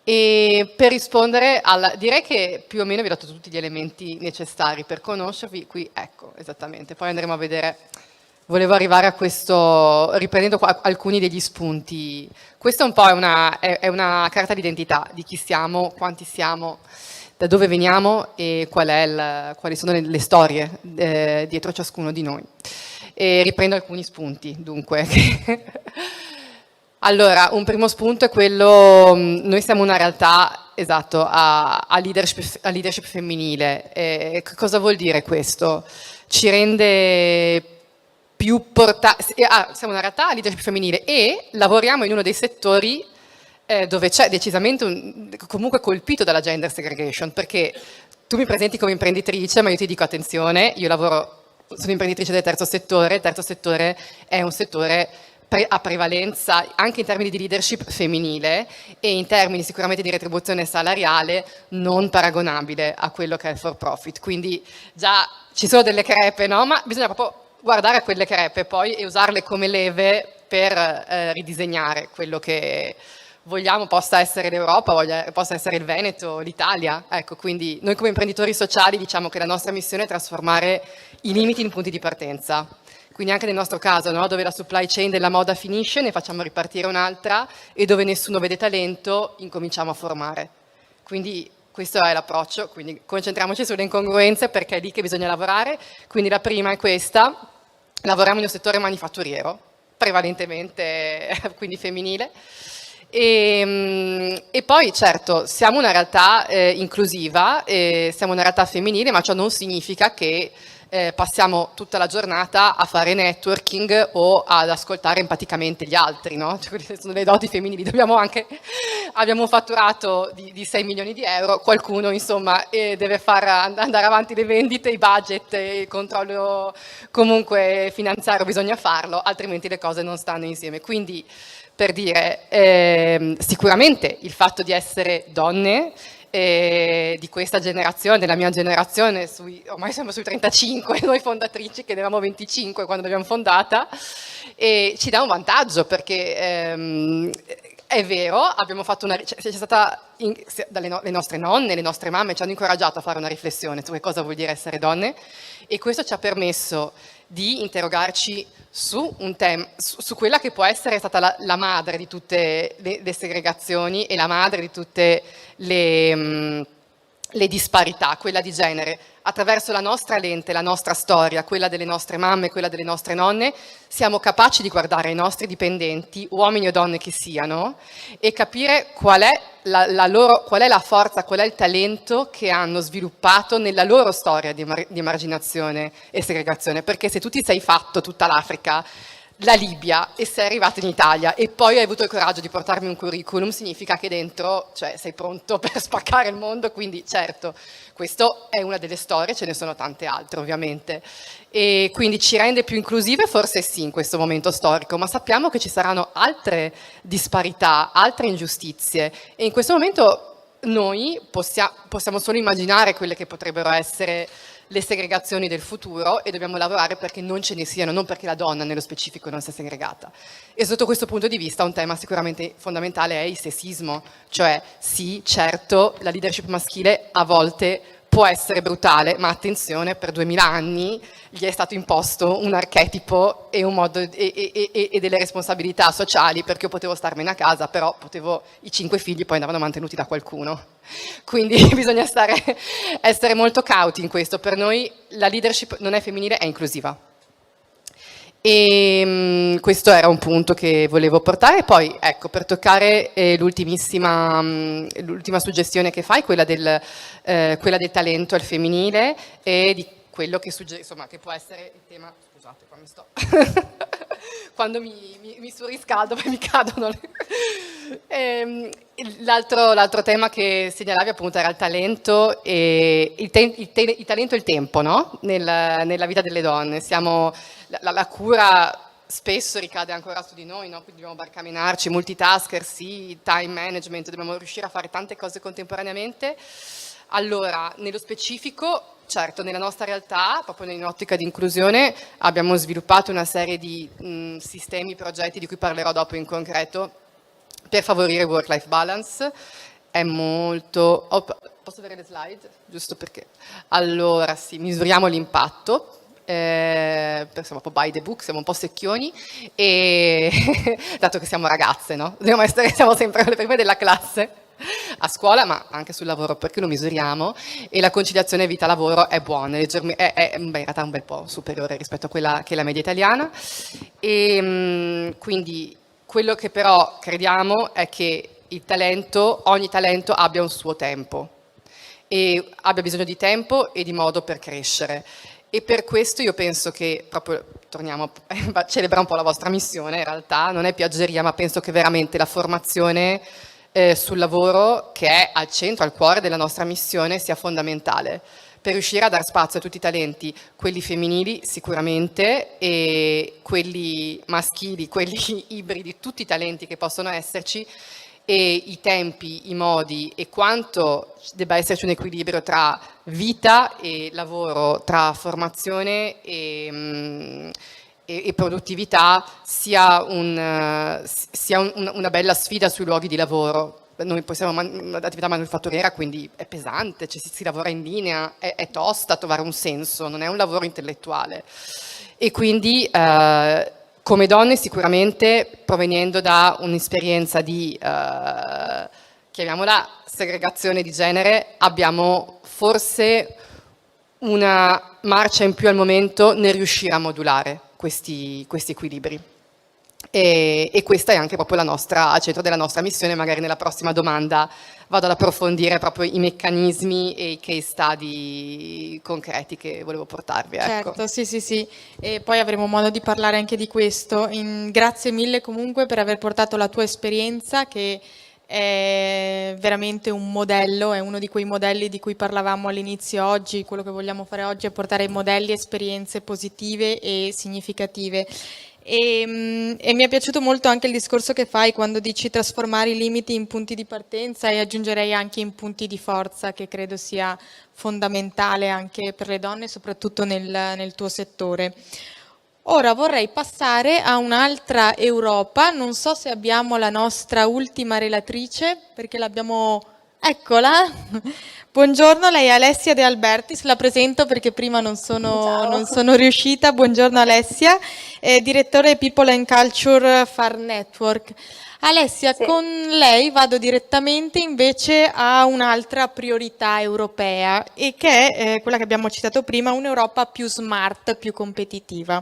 E per rispondere direi che più o meno vi ho dato tutti gli elementi necessari per conoscervi, qui ecco esattamente, poi andremo a vedere, volevo arrivare a questo, riprendendo alcuni degli spunti, questa un po' è una carta d'identità di chi siamo, quanti siamo, da dove veniamo e quali sono le storie dietro ciascuno di noi. E riprendo alcuni spunti, dunque. Allora, un primo spunto è quello, noi siamo una realtà, esatto, a leadership femminile. Cosa vuol dire questo? Ci rende più portanti, siamo una realtà a leadership femminile e lavoriamo in uno dei settori dove c'è decisamente comunque colpito dalla gender segregation, perché tu mi presenti come imprenditrice, ma io ti dico attenzione, sono imprenditrice del terzo settore, il terzo settore è un settore a prevalenza anche in termini di leadership femminile e in termini sicuramente di retribuzione salariale non paragonabile a quello che è il for profit, quindi già ci sono delle crepe, no? Ma bisogna proprio guardare a quelle crepe poi e usarle come leve per ridisegnare quello che vogliamo possa essere l'Europa, possa essere il Veneto, l'Italia. Ecco, quindi noi come imprenditori sociali diciamo che la nostra missione è trasformare i limiti in punti di partenza. Quindi anche nel nostro caso, no? Dove la supply chain della moda finisce, ne facciamo ripartire un'altra e dove nessuno vede talento, incominciamo a formare. Quindi questo è l'approccio, quindi concentriamoci sulle incongruenze perché è lì che bisogna lavorare. Quindi la prima è questa, lavoriamo nel settore manifatturiero, prevalentemente quindi femminile. E poi certo siamo una realtà inclusiva, siamo una realtà femminile, ma ciò non significa che passiamo tutta la giornata a fare networking o ad ascoltare empaticamente gli altri, no? Cioè, queste sono le doti femminili, abbiamo un fatturato di 6 milioni di euro, qualcuno insomma deve far andare avanti le vendite, i budget, il controllo comunque finanziario bisogna farlo, altrimenti le cose non stanno insieme. Quindi per dire, sicuramente il fatto di essere donne di questa generazione, della mia generazione, ormai siamo sui 35, noi fondatrici che ne eravamo 25 quando l'abbiamo fondata, e ci dà un vantaggio perché è vero, abbiamo fatto c'è stata le nostre nonne, le nostre mamme ci hanno incoraggiato a fare una riflessione su che cosa vuol dire essere donne e questo ci ha permesso di interrogarci su un tema, su quella che può essere stata la madre di tutte le segregazioni e la madre di tutte le disparità, quella di genere. Attraverso la nostra lente, la nostra storia, quella delle nostre mamme, quella delle nostre nonne, siamo capaci di guardare i nostri dipendenti, uomini o donne che siano, e capire qual è la forza, qual è il talento che hanno sviluppato nella loro storia di emarginazione e segregazione. Perché se tu ti sei fatto tutta l'Africa, la Libia e sei arrivato in Italia e poi hai avuto il coraggio di portarmi un curriculum, significa che dentro, cioè, sei pronto per spaccare il mondo, quindi certo, questa è una delle storie, ce ne sono tante altre ovviamente, e quindi ci rende più inclusive, forse sì in questo momento storico, ma sappiamo che ci saranno altre disparità, altre ingiustizie e in questo momento noi possiamo solo immaginare quelle che potrebbero essere le segregazioni del futuro e dobbiamo lavorare perché non ce ne siano, non perché la donna nello specifico non sia segregata. E sotto questo punto di vista un tema sicuramente fondamentale è il sessismo, cioè sì, certo, la leadership maschile a volte può essere brutale, ma attenzione, per 2000 anni gli è stato imposto un archetipo e un modo e delle responsabilità sociali, perché io potevo starmene a casa, però i 5 figli poi andavano mantenuti da qualcuno. Quindi bisogna essere molto cauti in questo. Per noi la leadership non è femminile, è inclusiva. E questo era un punto che volevo portare. Poi ecco, per toccare l'ultima suggestione che fai, quella del talento al femminile e di quello che insomma, che può essere il tema. Scusate, qua mi sto quando mi surriscaldo poi mi cadono l'altro tema che segnalavi appunto era il talento e il talento e il tempo, no? Nella vita delle donne. La cura spesso ricade ancora su di noi, no? Quindi dobbiamo barcamenarci, multitasker, sì, time management, dobbiamo riuscire a fare tante cose contemporaneamente. Allora, nello specifico, certo, nella nostra realtà, proprio in un'ottica di inclusione, abbiamo sviluppato una serie di sistemi, progetti di cui parlerò dopo in concreto, per favorire work-life balance. È molto... posso avere le slide? Giusto perché... Allora, sì, misuriamo l'impatto. Siamo un po' by the book, siamo un po' secchioni e dato che siamo ragazze, no? Siamo sempre le prime della classe a scuola ma anche sul lavoro perché lo misuriamo e la conciliazione vita-lavoro è buona, in realtà un bel po' superiore rispetto a quella che è la media italiana e quindi quello che però crediamo è che ogni talento abbia un suo tempo e abbia bisogno di tempo e di modo per crescere. E per questo io penso che, proprio torniamo a celebrare un po' la vostra missione, in realtà non è piaggeria, ma penso che veramente la formazione sul lavoro, che è al centro, al cuore della nostra missione, sia fondamentale per riuscire a dar spazio a tutti i talenti, quelli femminili sicuramente e quelli maschili, quelli ibridi, tutti i talenti che possono esserci, e i tempi, i modi e quanto debba esserci un equilibrio tra vita e lavoro, tra formazione e produttività, sia una bella sfida sui luoghi di lavoro. Noi possiamo l'attività manifatturiera, quindi è pesante, cioè si lavora in linea, è tosta trovare un senso, non è un lavoro intellettuale. E quindi come donne sicuramente, provenendo da un'esperienza di, chiamiamola segregazione di genere, abbiamo forse una marcia in più al momento nel riuscire a modulare questi equilibri. E questa è anche proprio al centro della nostra missione. Magari nella prossima domanda vado ad approfondire proprio i meccanismi e i case study concreti che volevo portarvi. Ecco. Certo, sì, e poi avremo modo di parlare anche di questo. Grazie mille comunque per aver portato la tua esperienza, che è veramente un modello, è uno di quei modelli di cui parlavamo all'inizio oggi. Quello che vogliamo fare oggi è portare modelli, esperienze positive e significative. E mi è piaciuto molto anche il discorso che fai quando dici trasformare i limiti in punti di partenza, e aggiungerei anche in punti di forza, che credo sia fondamentale anche per le donne, soprattutto nel tuo settore. Ora vorrei passare a un'altra Europa. Non so se abbiamo la nostra ultima relatrice, perché l'abbiamo... Eccola! Buongiorno, lei è Alessia De Albertis, la presento perché prima non sono riuscita. Buongiorno Alessia, direttore People and Culture Far Network. Alessia, Sì. con lei vado direttamente invece a un'altra priorità europea, e che è quella che abbiamo citato prima, un'Europa più smart, più competitiva.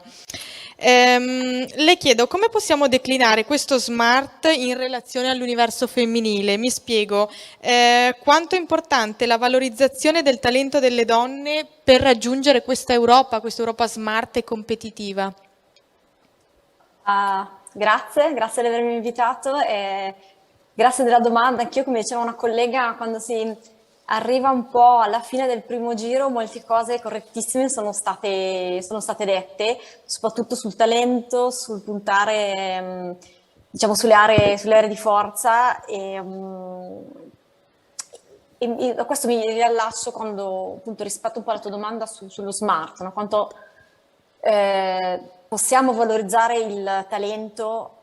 Le chiedo come possiamo declinare questo smart in relazione all'universo femminile. Mi spiego, quanto è importante la valorizzazione del talento delle donne per raggiungere questa Europa smart e competitiva? Grazie di avermi invitato e grazie della domanda. Anch'io, come diceva una collega, quando si arriva un po' alla fine del primo giro, molte cose correttissime sono state dette, soprattutto sul talento, sul puntare, diciamo, sulle aree di forza, e a questo mi riallaccio quando, appunto, rispetto un po' alla tua domanda sullo smart, no? Quanto possiamo valorizzare il talento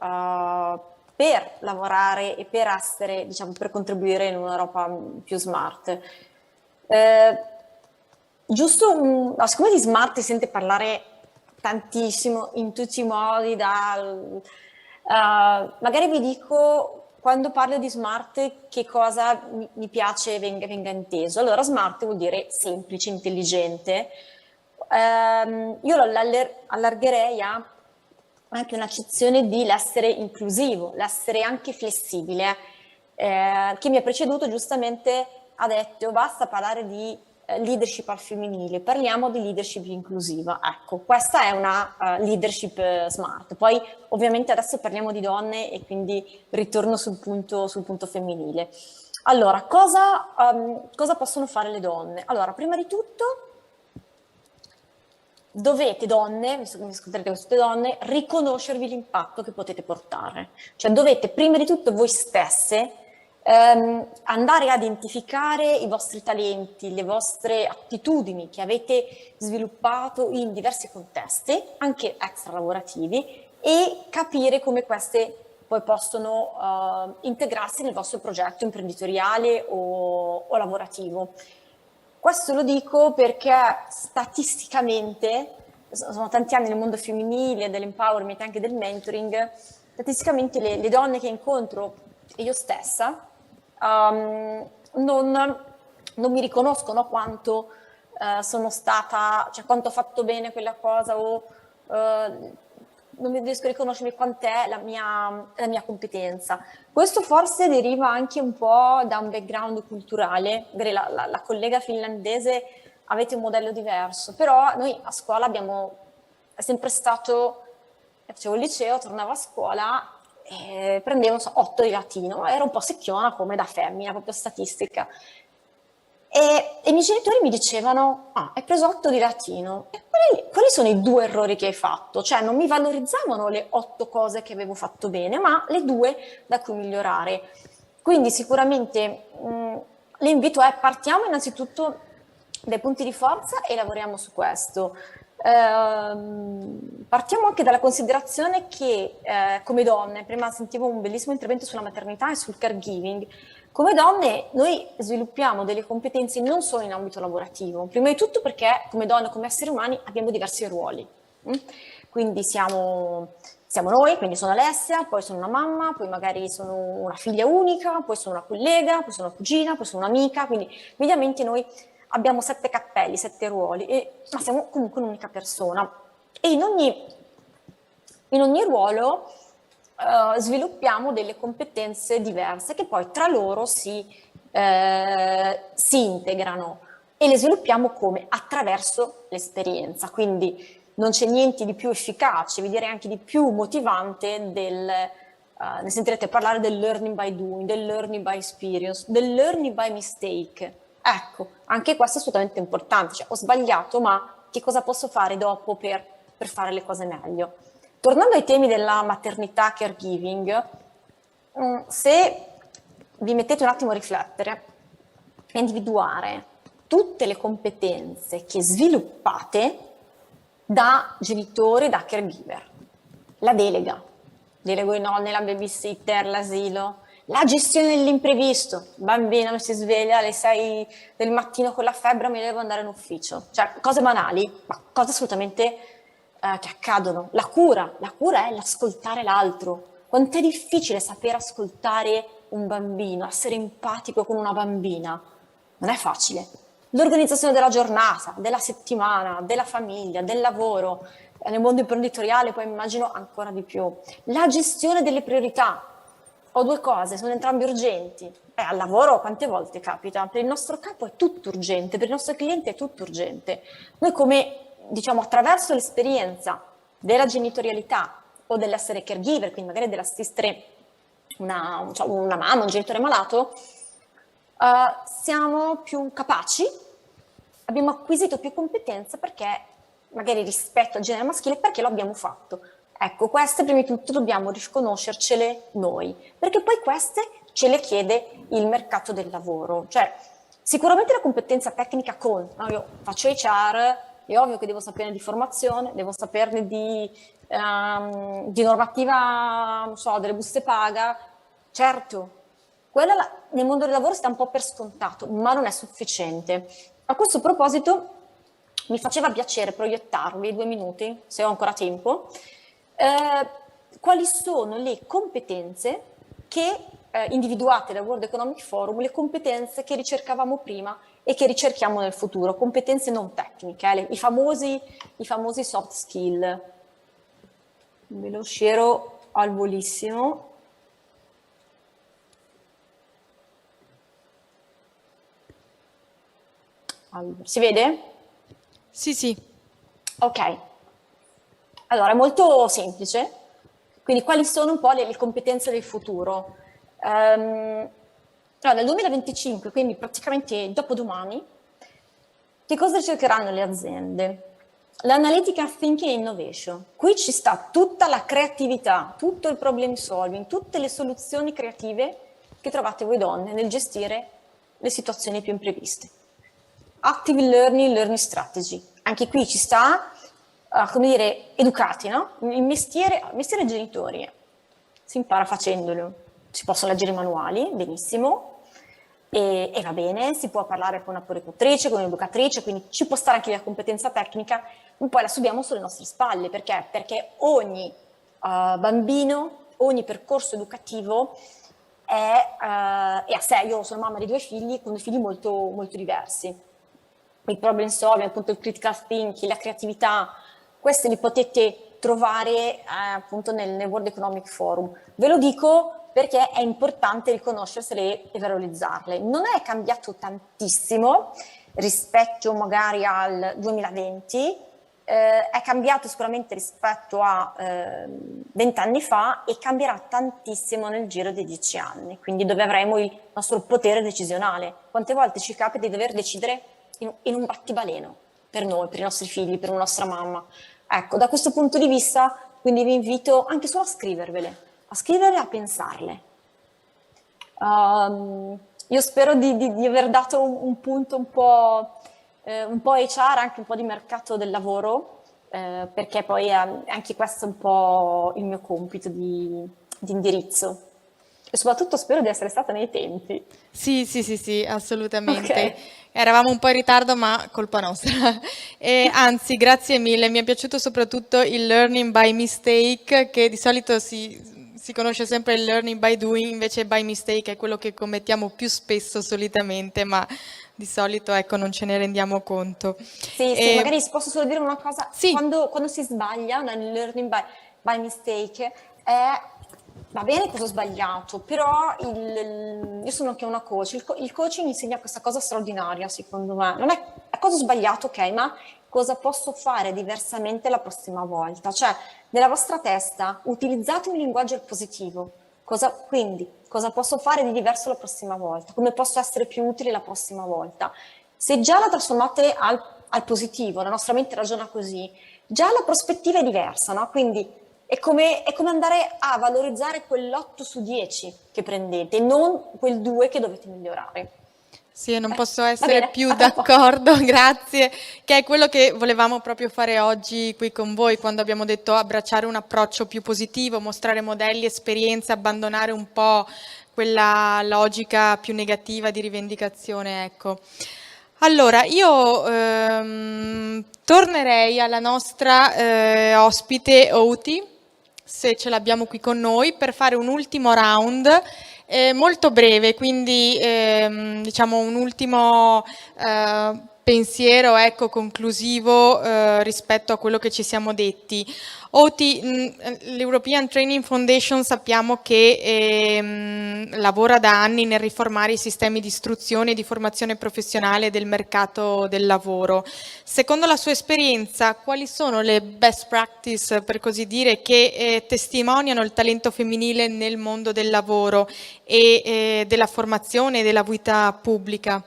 per lavorare e per essere, diciamo, per contribuire in un'Europa più smart. Siccome di smart si sente parlare tantissimo in tutti i modi, magari vi dico, quando parlo di smart, che cosa mi piace venga inteso. Allora, smart vuol dire semplice, intelligente. Io lo allargherei a anche un'accezione di l'essere inclusivo, l'essere anche flessibile. Chi mi ha preceduto giustamente ha detto basta parlare di leadership al femminile, parliamo di leadership inclusiva. Ecco, questa è una leadership smart. Poi ovviamente adesso parliamo di donne e quindi ritorno sul punto femminile. Allora, cosa possono fare le donne? Allora, prima di tutto dovete, donne, visto che mi ascolterete queste donne, riconoscervi l'impatto che potete portare. Cioè dovete prima di tutto voi stesse andare a identificare i vostri talenti, le vostre attitudini che avete sviluppato in diversi contesti, anche extra lavorativi, e capire come queste poi possono integrarsi nel vostro progetto imprenditoriale o lavorativo. Questo lo dico perché statisticamente, sono tanti anni nel mondo femminile, dell'empowerment e anche del mentoring, statisticamente le donne che incontro, e io stessa, non mi riconoscono quanto sono stata, cioè quanto ho fatto bene quella cosa, o non mi riesco a riconoscermi quant'è la mia competenza. Questo forse deriva anche un po' da un background culturale. La collega finlandese avete un modello diverso, però noi a scuola è sempre stato, facevo il liceo, tornavo a scuola prendevo 8 di latino, ero un po' secchiona come da femmina, proprio statistica. E i miei genitori mi dicevano, hai preso 8 di latino, e quali sono i 2 errori che hai fatto? Cioè non mi valorizzavano le 8 cose che avevo fatto bene, ma le 2 da cui migliorare. Quindi sicuramente l'invito è partiamo innanzitutto dai punti di forza e lavoriamo su questo. Partiamo anche dalla considerazione che come donne, prima sentivo un bellissimo intervento sulla maternità e sul caregiving, come donne noi sviluppiamo delle competenze non solo in ambito lavorativo, prima di tutto perché come donne, come esseri umani abbiamo diversi ruoli, quindi siamo noi, quindi sono Alessia, poi sono una mamma, poi magari sono una figlia unica, poi sono una collega, poi sono una cugina, poi sono un'amica, quindi mediamente noi abbiamo 7 cappelli, 7 ruoli, ma siamo comunque un'unica persona. E in ogni ruolo sviluppiamo delle competenze diverse che poi tra loro si integrano e le sviluppiamo come? Attraverso l'esperienza. Quindi non c'è niente di più efficace, vi direi anche di più motivante ne sentirete parlare del learning by doing, del learning by experience, del learning by mistake. Ecco, anche questo è assolutamente importante, cioè ho sbagliato, ma che cosa posso fare dopo per fare le cose meglio? Tornando ai temi della maternità caregiving, se vi mettete un attimo a riflettere e individuare tutte le competenze che sviluppate da genitori, da caregiver, la delega, delego i nonni, la babysitter, l'asilo, la gestione dell'imprevisto, il bambino mi si sveglia alle 6 del mattino con la febbre, mi devo andare in ufficio, cioè cose banali, ma cose assolutamente che accadono. La cura è l'ascoltare l'altro. Quanto è difficile saper ascoltare un bambino, essere empatico con una bambina, non è facile. L'organizzazione della giornata, della settimana, della famiglia, del lavoro, nel mondo imprenditoriale poi immagino ancora di più. La gestione delle priorità. Ho 2 cose, sono entrambe urgenti. Al lavoro quante volte capita? Per il nostro capo è tutto urgente, per il nostro cliente è tutto urgente. Noi come, diciamo, attraverso l'esperienza della genitorialità o dell'essere caregiver, quindi magari dell'assistere una mamma, un genitore malato, siamo più capaci, abbiamo acquisito più competenze perché magari rispetto al genere maschile, perché lo abbiamo fatto. Ecco, queste prima di tutto dobbiamo riconoscercele noi, perché poi queste ce le chiede il mercato del lavoro. Cioè, sicuramente la competenza tecnica conta, no? Io faccio HR, è ovvio che devo saperne di formazione, devo saperne di normativa, non so, delle buste paga, certo, quella nel mondo del lavoro sta un po' per scontato, ma non è sufficiente. A questo proposito mi faceva piacere proiettarvi 2 minuti, se ho ancora tempo, quali sono le competenze che individuate dal World Economic Forum, le competenze che ricercavamo prima e che ricerchiamo nel futuro, competenze non tecniche, i famosi soft skill. Ve lo scero al volissimo. Allora, si vede? Sì, sì. Ok. Allora, è molto semplice. Quindi, quali sono un po' le competenze del futuro? Allora, nel 2025, quindi praticamente dopodomani, che cosa cercheranno le aziende? L'analytical thinking e innovation. Qui ci sta tutta la creatività, tutto il problem solving, tutte le soluzioni creative che trovate voi donne nel gestire le situazioni più impreviste. Active learning, learning strategy. Anche qui ci sta, come dire, educati, no? Il mestiere genitori si impara facendolo. Si possono leggere i manuali, benissimo, e va bene, si può parlare con una puericultrice, con un'educatrice, quindi ci può stare anche la competenza tecnica, ma poi la subiamo sulle nostre spalle. Perché? Perché ogni bambino, ogni percorso educativo è a sé. Io sono mamma di 2 figli, con 2 figli molto, molto diversi. Il problem solving, appunto il critical thinking, la creatività, questi li potete trovare appunto nel World Economic Forum. Ve lo dico perché è importante riconoscersele e valorizzarle. Non è cambiato tantissimo rispetto magari al 2020, è cambiato sicuramente rispetto a 20 anni fa e cambierà tantissimo nel giro di 10 anni, quindi dove avremo il nostro potere decisionale. Quante volte ci capita di dover decidere in un battibaleno per noi, per i nostri figli, per la nostra mamma? Ecco, da questo punto di vista, quindi vi invito anche solo a scrivervele, a pensarle. Io spero di aver dato un punto un po' HR, anche un po' di mercato del lavoro, perché poi anche questo è un po' il mio compito di indirizzo. E soprattutto spero di essere stata nei tempi. Sì, assolutamente. Ok. Eravamo un po' in ritardo, ma colpa nostra. E anzi, grazie mille. Mi è piaciuto soprattutto il learning by mistake, che di solito si conosce sempre il learning by doing, invece by mistake è quello che commettiamo più spesso solitamente, ma di solito ecco non ce ne rendiamo conto. Sì, magari posso solo dire una cosa. Sì. Quando si sbaglia nel learning by mistake, va bene cosa ho sbagliato, però io sono anche una coach, il coaching insegna questa cosa straordinaria secondo me, non è cosa ho sbagliato, ok, ma cosa posso fare diversamente la prossima volta, cioè nella vostra testa utilizzate un linguaggio positivo, quindi cosa posso fare di diverso la prossima volta, come posso essere più utile la prossima volta. Se già la trasformate al positivo, la nostra mente ragiona così, già la prospettiva è diversa, no? Quindi è come andare a valorizzare quell'8 su 10 che prendete, non quel 2 che dovete migliorare. Sì, non posso va essere bene, più a tra poco. d'accordo, grazie, che è quello che volevamo proprio fare oggi qui con voi, quando abbiamo detto abbracciare un approccio più positivo, mostrare modelli, esperienze, abbandonare un po' quella logica più negativa di rivendicazione, ecco. Allora, io tornerei alla nostra ospite Outi, se ce l'abbiamo qui con noi, per fare un ultimo round molto breve, quindi diciamo un ultimo pensiero ecco, conclusivo rispetto a quello che ci siamo detti. Outi, l'European Training Foundation sappiamo che lavora da anni nel riformare i sistemi di istruzione e di formazione professionale del mercato del lavoro. Secondo la sua esperienza, quali sono le best practice, per così dire, che testimoniano il talento femminile nel mondo del lavoro e della formazione e della vita pubblica?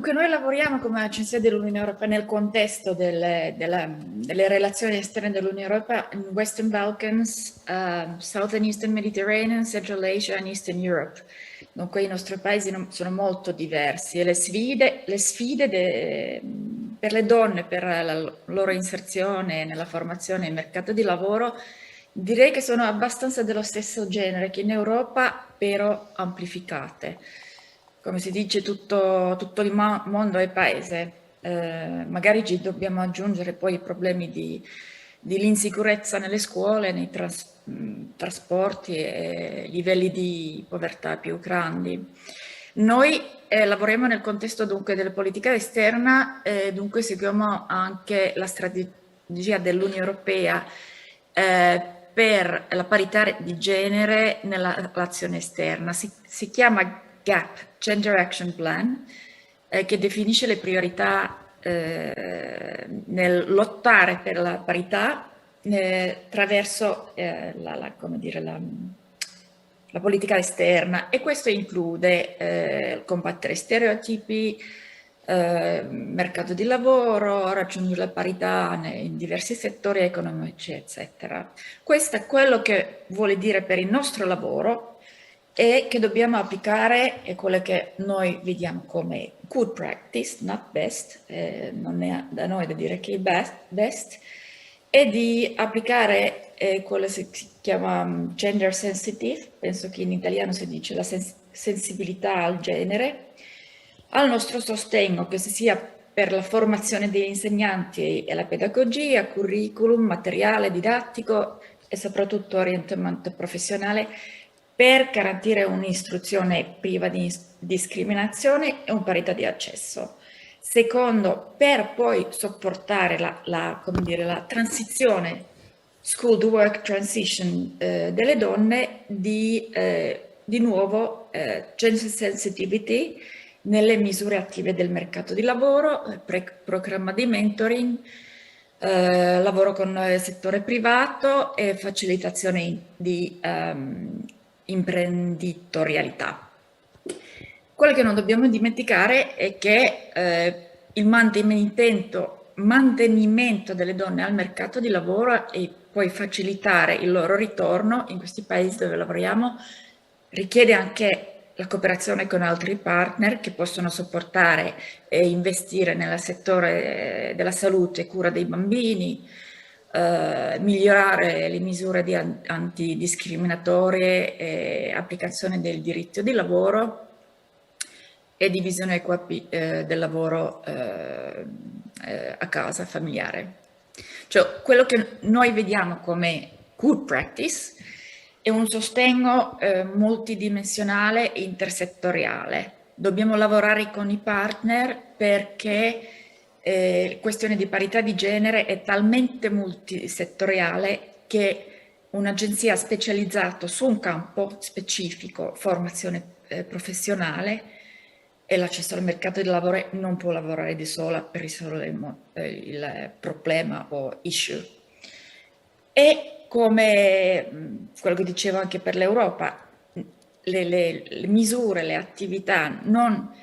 Dunque, noi lavoriamo come Agenzia dell'Unione Europea nel contesto delle relazioni esterne dell'Unione Europea in Western Balkans, Southern Eastern Mediterranean, Central Asia e Eastern Europe. Dunque i nostri paesi sono molto diversi e le sfide per le donne, per la loro inserzione nella formazione e nel mercato di lavoro, direi che sono abbastanza dello stesso genere che in Europa, però amplificate. Come si dice, tutto il mondo è paese, magari ci dobbiamo aggiungere poi i problemi dell'insicurezza nelle scuole, nei trasporti e livelli di povertà più grandi. Noi lavoriamo nel contesto dunque della politica esterna, dunque seguiamo anche la strategia dell'Unione Europea per la parità di genere nell'azione esterna. Si chiama GAP, Gender Action Plan, che definisce le priorità nel lottare per la parità attraverso la politica esterna, e questo include combattere stereotipi, mercato di lavoro, raggiungere la parità in diversi settori economici, eccetera. Questo è quello che vuole dire per il nostro lavoro e che dobbiamo applicare, è quello che noi vediamo come good practice, not best, non è da noi da dire che è best, e di applicare quello che si chiama gender sensitive, penso che in italiano si dice la sensibilità al genere, al nostro sostegno, che sia per la formazione degli insegnanti e la pedagogia, curriculum, materiale didattico e soprattutto orientamento professionale, per garantire un'istruzione priva di discriminazione e una parità di accesso. Secondo, per poi supportare la transizione, school to work transition delle donne, di nuovo gender sensitivity nelle misure attive del mercato di lavoro, programma di mentoring, lavoro con il settore privato e facilitazione di imprenditorialità. Quello che non dobbiamo dimenticare è che il mantenimento delle donne al mercato di lavoro e poi facilitare il loro ritorno in questi paesi dove lavoriamo richiede anche la cooperazione con altri partner che possono supportare e investire nel settore della salute e cura dei bambini, migliorare le misure antidiscriminatorie e applicazione del diritto di lavoro e divisione equa del lavoro a casa, familiare. Cioè, quello che noi vediamo come good practice è un sostegno multidimensionale e intersettoriale. Dobbiamo lavorare con i partner perché la questione di parità di genere è talmente multisettoriale che un'agenzia specializzata su un campo specifico, formazione professionale, e l'accesso al mercato del lavoro non può lavorare da sola per risolvere il problema o issue. E come quello che dicevo anche per l'Europa, le misure, le attività non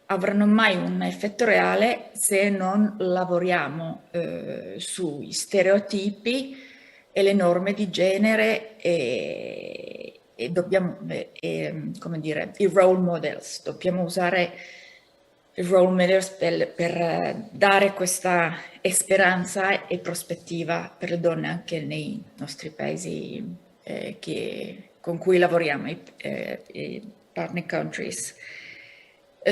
avranno mai un effetto reale se non lavoriamo sui stereotipi e le norme di genere e dobbiamo, come dire, i role models. Dobbiamo usare i role models per dare questa speranza e prospettiva per le donne anche nei nostri paesi con cui lavoriamo, i partner countries.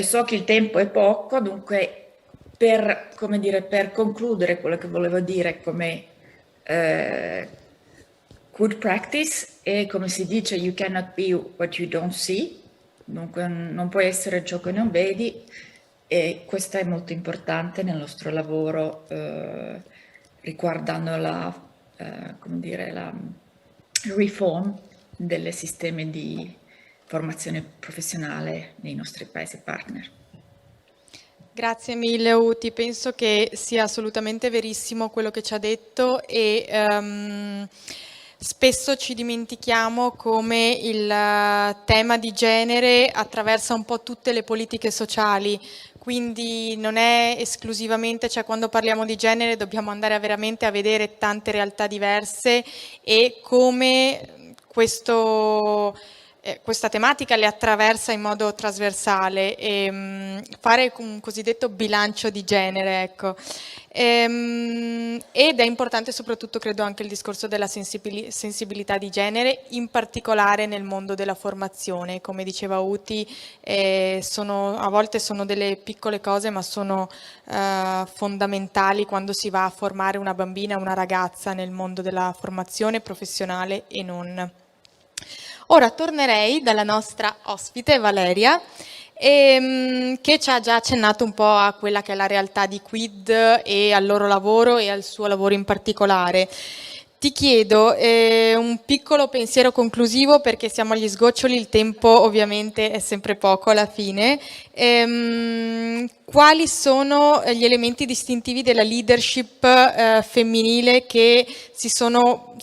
So che il tempo è poco, dunque per concludere quello che volevo dire come good practice è, come si dice, you cannot be what you don't see, dunque non puoi essere ciò che non vedi, e questo è molto importante nel nostro lavoro riguardando la reform dei sistemi di formazione professionale nei nostri paesi partner. Grazie mille Uti, penso che sia assolutamente verissimo quello che ci ha detto e spesso ci dimentichiamo come il tema di genere attraversa un po' tutte le politiche sociali, quindi non è esclusivamente, cioè quando parliamo di genere dobbiamo andare veramente a vedere tante realtà diverse e come questa tematica le attraversa in modo trasversale e fare un cosiddetto bilancio di genere, ecco. Ed è importante soprattutto, credo, anche il discorso della sensibilità di genere, in particolare nel mondo della formazione. Come diceva Uti, a volte sono delle piccole cose, ma sono fondamentali quando si va a formare una bambina, una ragazza nel mondo della formazione professionale e non. Ora tornerei dalla nostra ospite Valeria, che ci ha già accennato un po' a quella che è la realtà di Quid e al loro lavoro e al suo lavoro in particolare. Ti chiedo un piccolo pensiero conclusivo, perché siamo agli sgoccioli, il tempo ovviamente è sempre poco alla fine. Quali sono gli elementi distintivi della leadership femminile che si sono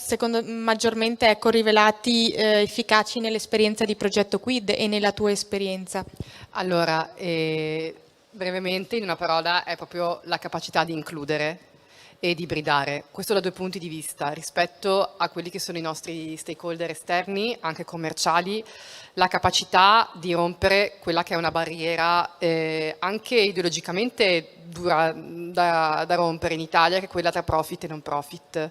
maggiormente rivelati efficaci nell'esperienza di Progetto Quid e nella tua esperienza? Allora, brevemente, in una parola, è proprio la capacità di includere e di ibridare. Questo da due punti di vista: rispetto a quelli che sono i nostri stakeholder esterni, anche commerciali, la capacità di rompere quella che è una barriera anche ideologicamente dura da rompere in Italia, che è quella tra profit e non profit.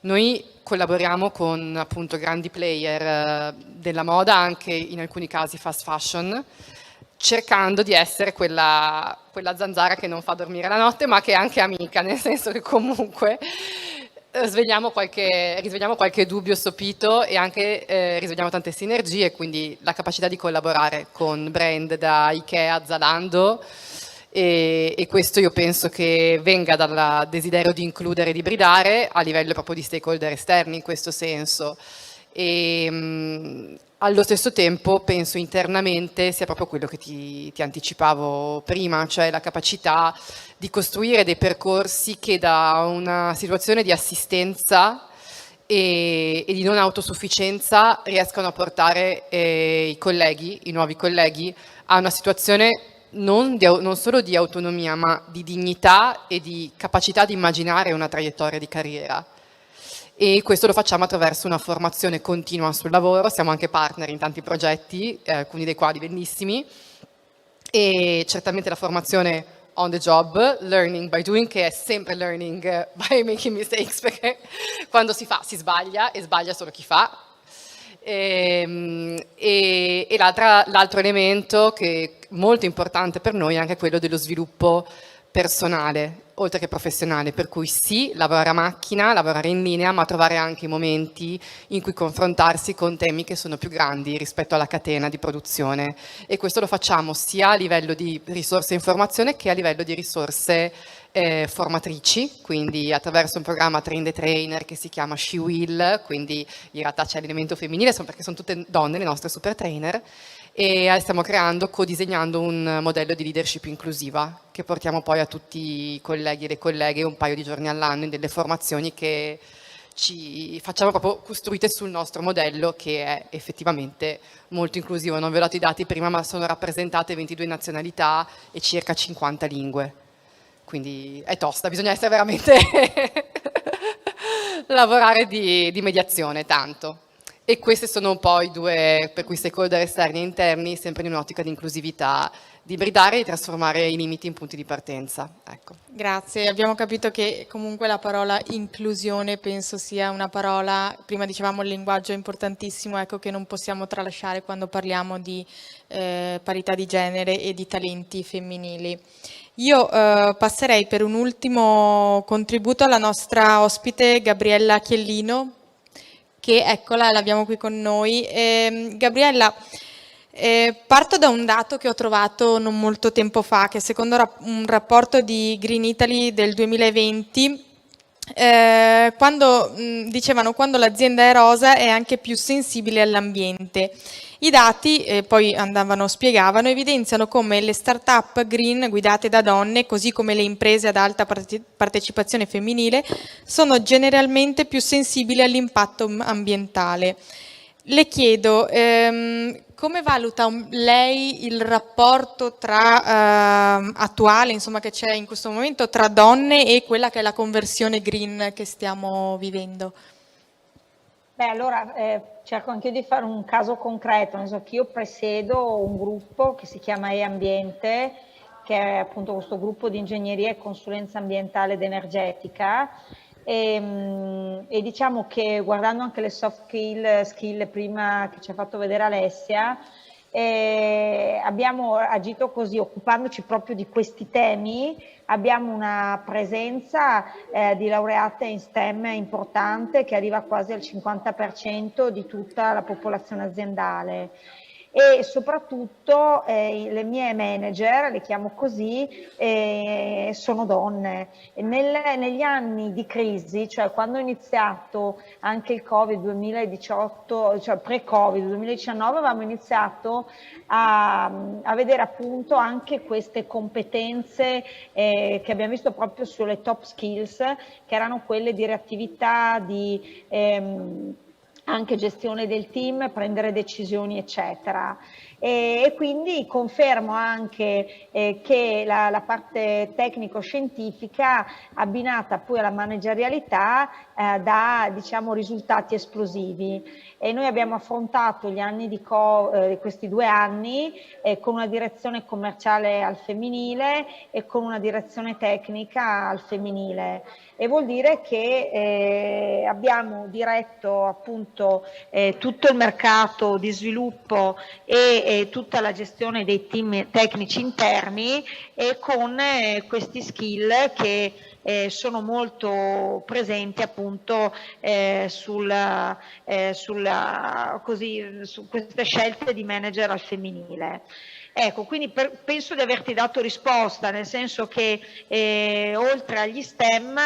Noi collaboriamo con appunto grandi player della moda, anche in alcuni casi fast fashion, cercando di essere quella zanzara che non fa dormire la notte, ma che è anche amica, nel senso che comunque risvegliamo qualche dubbio sopito e anche risvegliamo tante sinergie, quindi la capacità di collaborare con brand da Ikea a Zalando, e questo io penso che venga dal desiderio di includere e di ibridare a livello proprio di stakeholder esterni in questo senso. e allo stesso tempo penso internamente sia proprio quello che ti anticipavo prima, cioè la capacità di costruire dei percorsi che da una situazione di assistenza e di non autosufficienza riescano a portare i nuovi colleghi, a una situazione non solo di autonomia, ma di dignità e di capacità di immaginare una traiettoria di carriera. E questo lo facciamo attraverso una formazione continua sul lavoro. Siamo anche partner in tanti progetti, alcuni dei quali bellissimi, e certamente la formazione on the job, learning by doing, che è sempre learning by making mistakes, perché quando si fa si sbaglia, e sbaglia solo chi fa. E l'altro elemento che è molto importante per noi è anche quello dello sviluppo personale, oltre che professionale, per cui sì, lavorare a macchina, lavorare in linea, ma trovare anche i momenti in cui confrontarsi con temi che sono più grandi rispetto alla catena di produzione, e questo lo facciamo sia a livello di risorse informazione che a livello di risorse formatrici, quindi attraverso un programma Train the Trainer che si chiama She Will, quindi in realtà c'è l'elemento femminile perché sono tutte donne le nostre super trainer, e stiamo codisegnando un modello di leadership inclusiva che portiamo poi a tutti i colleghi e le colleghe un paio di giorni all'anno in delle formazioni che ci facciamo proprio costruite sul nostro modello, che è effettivamente molto inclusivo. Non vi ho dato i dati prima, ma sono rappresentate 22 nazionalità e circa 50 lingue. Quindi è tosta, bisogna essere veramente lavorare di mediazione tanto. E questi sono poi due, per cui stakeholder esterni e interni, sempre in un'ottica di inclusività, di ibridare e di trasformare i limiti in punti di partenza. Ecco. Grazie, abbiamo capito che comunque la parola inclusione penso sia una parola, prima dicevamo il linguaggio è importantissimo, ecco, che non possiamo tralasciare quando parliamo di parità di genere e di talenti femminili. Io passerei per un ultimo contributo alla nostra ospite Gabriella Chiellino, che eccola, l'abbiamo qui con noi. Gabriella, parto da un dato che ho trovato non molto tempo fa, che secondo un rapporto di Green Italy del 2020, dicevano quando l'azienda è rosa è anche più sensibile all'ambiente. I dati, poi spiegavano, evidenziano come le start-up green guidate da donne, così come le imprese ad alta partecipazione femminile, sono generalmente più sensibili all'impatto ambientale. Le chiedo, come valuta lei il rapporto attuale, insomma, che c'è in questo momento tra donne e quella che è la conversione green che stiamo vivendo? Beh, allora cerco anche io di fare un caso concreto, nel senso che io presiedo un gruppo che si chiama E-Ambiente, che è appunto questo gruppo di ingegneria e consulenza ambientale ed energetica, e diciamo che guardando anche le soft skill prima che ci ha fatto vedere Alessia, abbiamo agito così, occupandoci proprio di questi temi. Abbiamo una presenza di laureate in STEM importante, che arriva quasi al 50% di tutta la popolazione aziendale. E soprattutto le mie manager, le chiamo così, sono donne. Negli anni di crisi, cioè quando è iniziato anche il Covid 2018, cioè pre-Covid 2019, avevamo iniziato a vedere appunto anche queste competenze che abbiamo visto proprio sulle top skills, che erano quelle di reattività, di anche gestione del team, prendere decisioni, eccetera. E quindi confermo anche che la parte tecnico-scientifica abbinata poi alla managerialità dà, diciamo, risultati esplosivi. E noi abbiamo affrontato gli anni questi 2 anni con una direzione commerciale al femminile e con una direzione tecnica al femminile. E vuol dire che abbiamo diretto appunto tutto il mercato di sviluppo e tutta la gestione dei team tecnici interni, e con questi skill che sono molto presenti appunto su queste scelte di manager al femminile. Ecco, quindi penso di averti dato risposta, nel senso che oltre agli STEM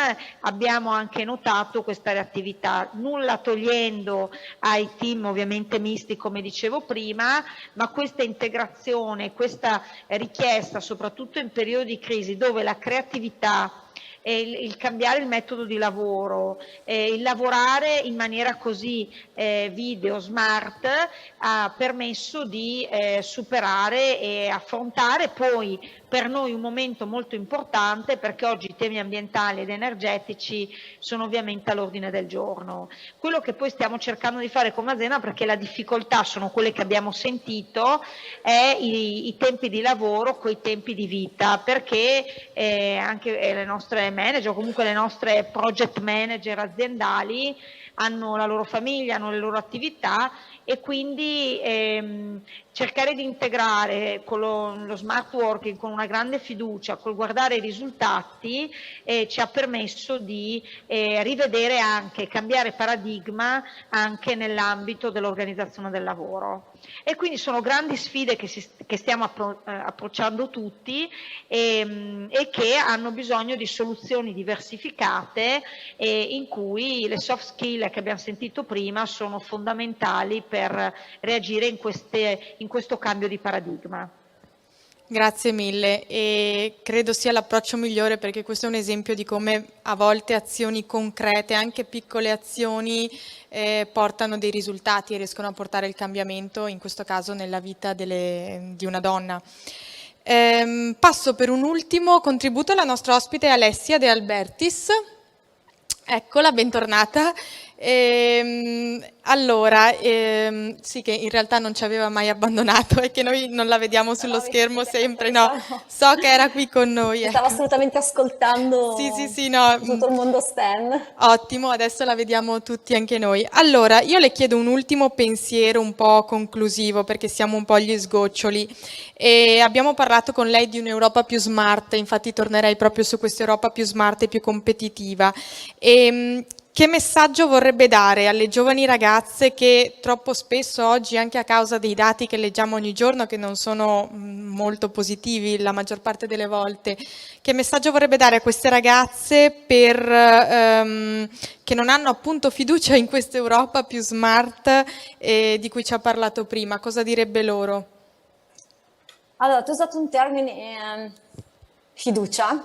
abbiamo anche notato questa reattività, nulla togliendo ai team ovviamente misti come dicevo prima, ma questa integrazione, questa richiesta soprattutto in periodi di crisi dove la creatività, il cambiare il metodo di lavoro, il lavorare in maniera così video, smart, ha permesso di superare e affrontare poi per noi un momento molto importante, perché oggi i temi ambientali ed energetici sono ovviamente all'ordine del giorno. Quello che poi stiamo cercando di fare come azienda, perché la difficoltà sono quelle che abbiamo sentito, è i tempi di lavoro coi tempi di vita, perché anche le nostre manager o comunque le nostre project manager aziendali hanno la loro famiglia, hanno le loro attività, e quindi cercare di integrare con lo smart working, con una grande fiducia, col guardare i risultati, ci ha permesso di rivedere anche, cambiare paradigma anche nell'ambito dell'organizzazione del lavoro. E quindi sono grandi sfide che stiamo approcciando tutti e che hanno bisogno di soluzioni diversificate, in cui le soft skill che abbiamo sentito prima sono fondamentali per reagire in questo cambio di paradigma. Grazie mille, e credo sia l'approccio migliore, perché questo è un esempio di come a volte azioni concrete, anche piccole azioni, portano dei risultati e riescono a portare il cambiamento, in questo caso nella vita di una donna. Passo per un ultimo contributo alla nostra ospite Alessia De Albertis. Eccola, bentornata. Allora, sì, che in realtà non ci aveva mai abbandonato, e che noi non la vediamo sullo schermo sempre, no, so che era qui con noi. Stavo Ecco. assolutamente ascoltando Sì, no. tutto il mondo STEM. Ottimo, adesso la vediamo tutti anche noi. Allora, io le chiedo un ultimo pensiero un po' conclusivo, perché siamo un po' agli sgoccioli, e abbiamo parlato con lei di un'Europa più smart, infatti tornerei proprio su questa Europa più smart e più competitiva. Che messaggio vorrebbe dare alle giovani ragazze che troppo spesso oggi, anche a causa dei dati che leggiamo ogni giorno, che non sono molto positivi la maggior parte delle volte, che messaggio vorrebbe dare a queste ragazze che non hanno appunto fiducia in questa Europa più smart di cui ci ha parlato prima? Cosa direbbe loro? Allora, tu hai usato un termine, fiducia.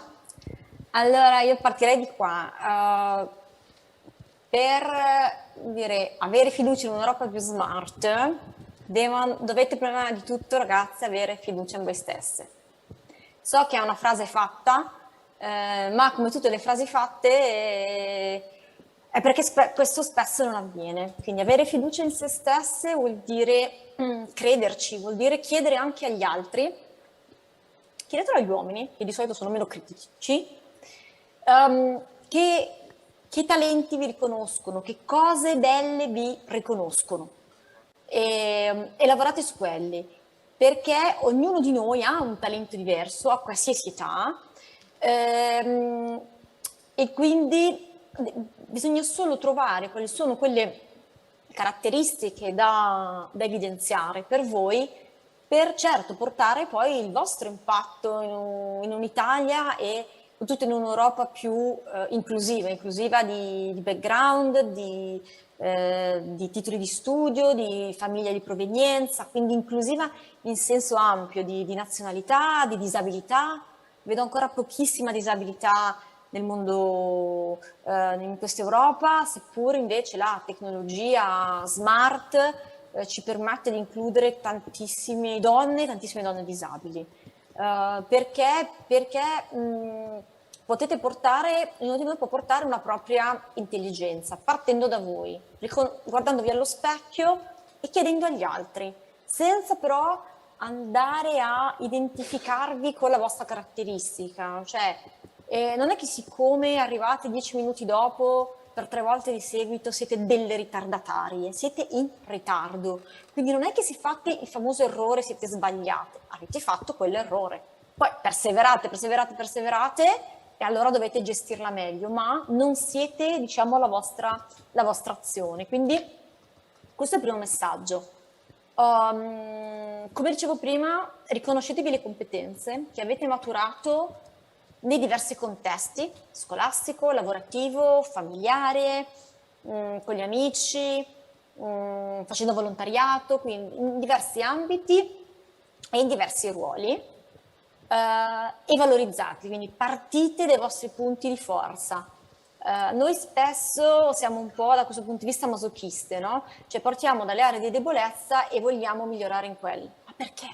Allora, io partirei di qua. Per avere fiducia in un'Europa più smart, dovete prima di tutto, ragazze, avere fiducia in voi stesse. So che è una frase fatta, ma come tutte le frasi fatte è perché questo spesso non avviene. Quindi avere fiducia in se stesse vuol dire crederci, vuol dire chiedere anche agli altri, chiedetelo agli uomini, che di solito sono meno critici, che talenti vi riconoscono, che cose belle vi riconoscono, e lavorate su quelli, perché ognuno di noi ha un talento diverso a qualsiasi età, e quindi bisogna solo trovare quali sono quelle caratteristiche da evidenziare per voi, per certo portare poi il vostro impatto in un'Italia e soprattutto in un'Europa più inclusiva di background, di titoli di studio, di famiglia di provenienza, quindi inclusiva in senso ampio di nazionalità, di disabilità. Vedo ancora pochissima disabilità nel mondo, in questa Europa, seppur invece la tecnologia smart ci permette di includere tantissime donne disabili. Perché potete portare, ognuno di noi può portare una propria intelligenza, partendo da voi, guardandovi allo specchio e chiedendo agli altri, senza però andare a identificarvi con la vostra caratteristica. Cioè, non è che siccome arrivate 10 minuti dopo per 3 volte di seguito siete delle ritardatarie, siete in ritardo. Quindi non è che se fate il famoso errore siete sbagliate, avete fatto quell'errore. Poi perseverate e allora dovete gestirla meglio, ma non siete, diciamo, la vostra azione. Quindi questo è il primo messaggio. Come dicevo prima, riconoscetevi le competenze che avete maturato nei diversi contesti, scolastico, lavorativo, familiare, con gli amici, facendo volontariato, quindi in diversi ambiti e in diversi ruoli, e valorizzati, quindi partite dai vostri punti di forza. Noi spesso siamo un po' da questo punto di vista masochiste, no? Cioè partiamo dalle aree di debolezza e vogliamo migliorare in quelle. Ma perché?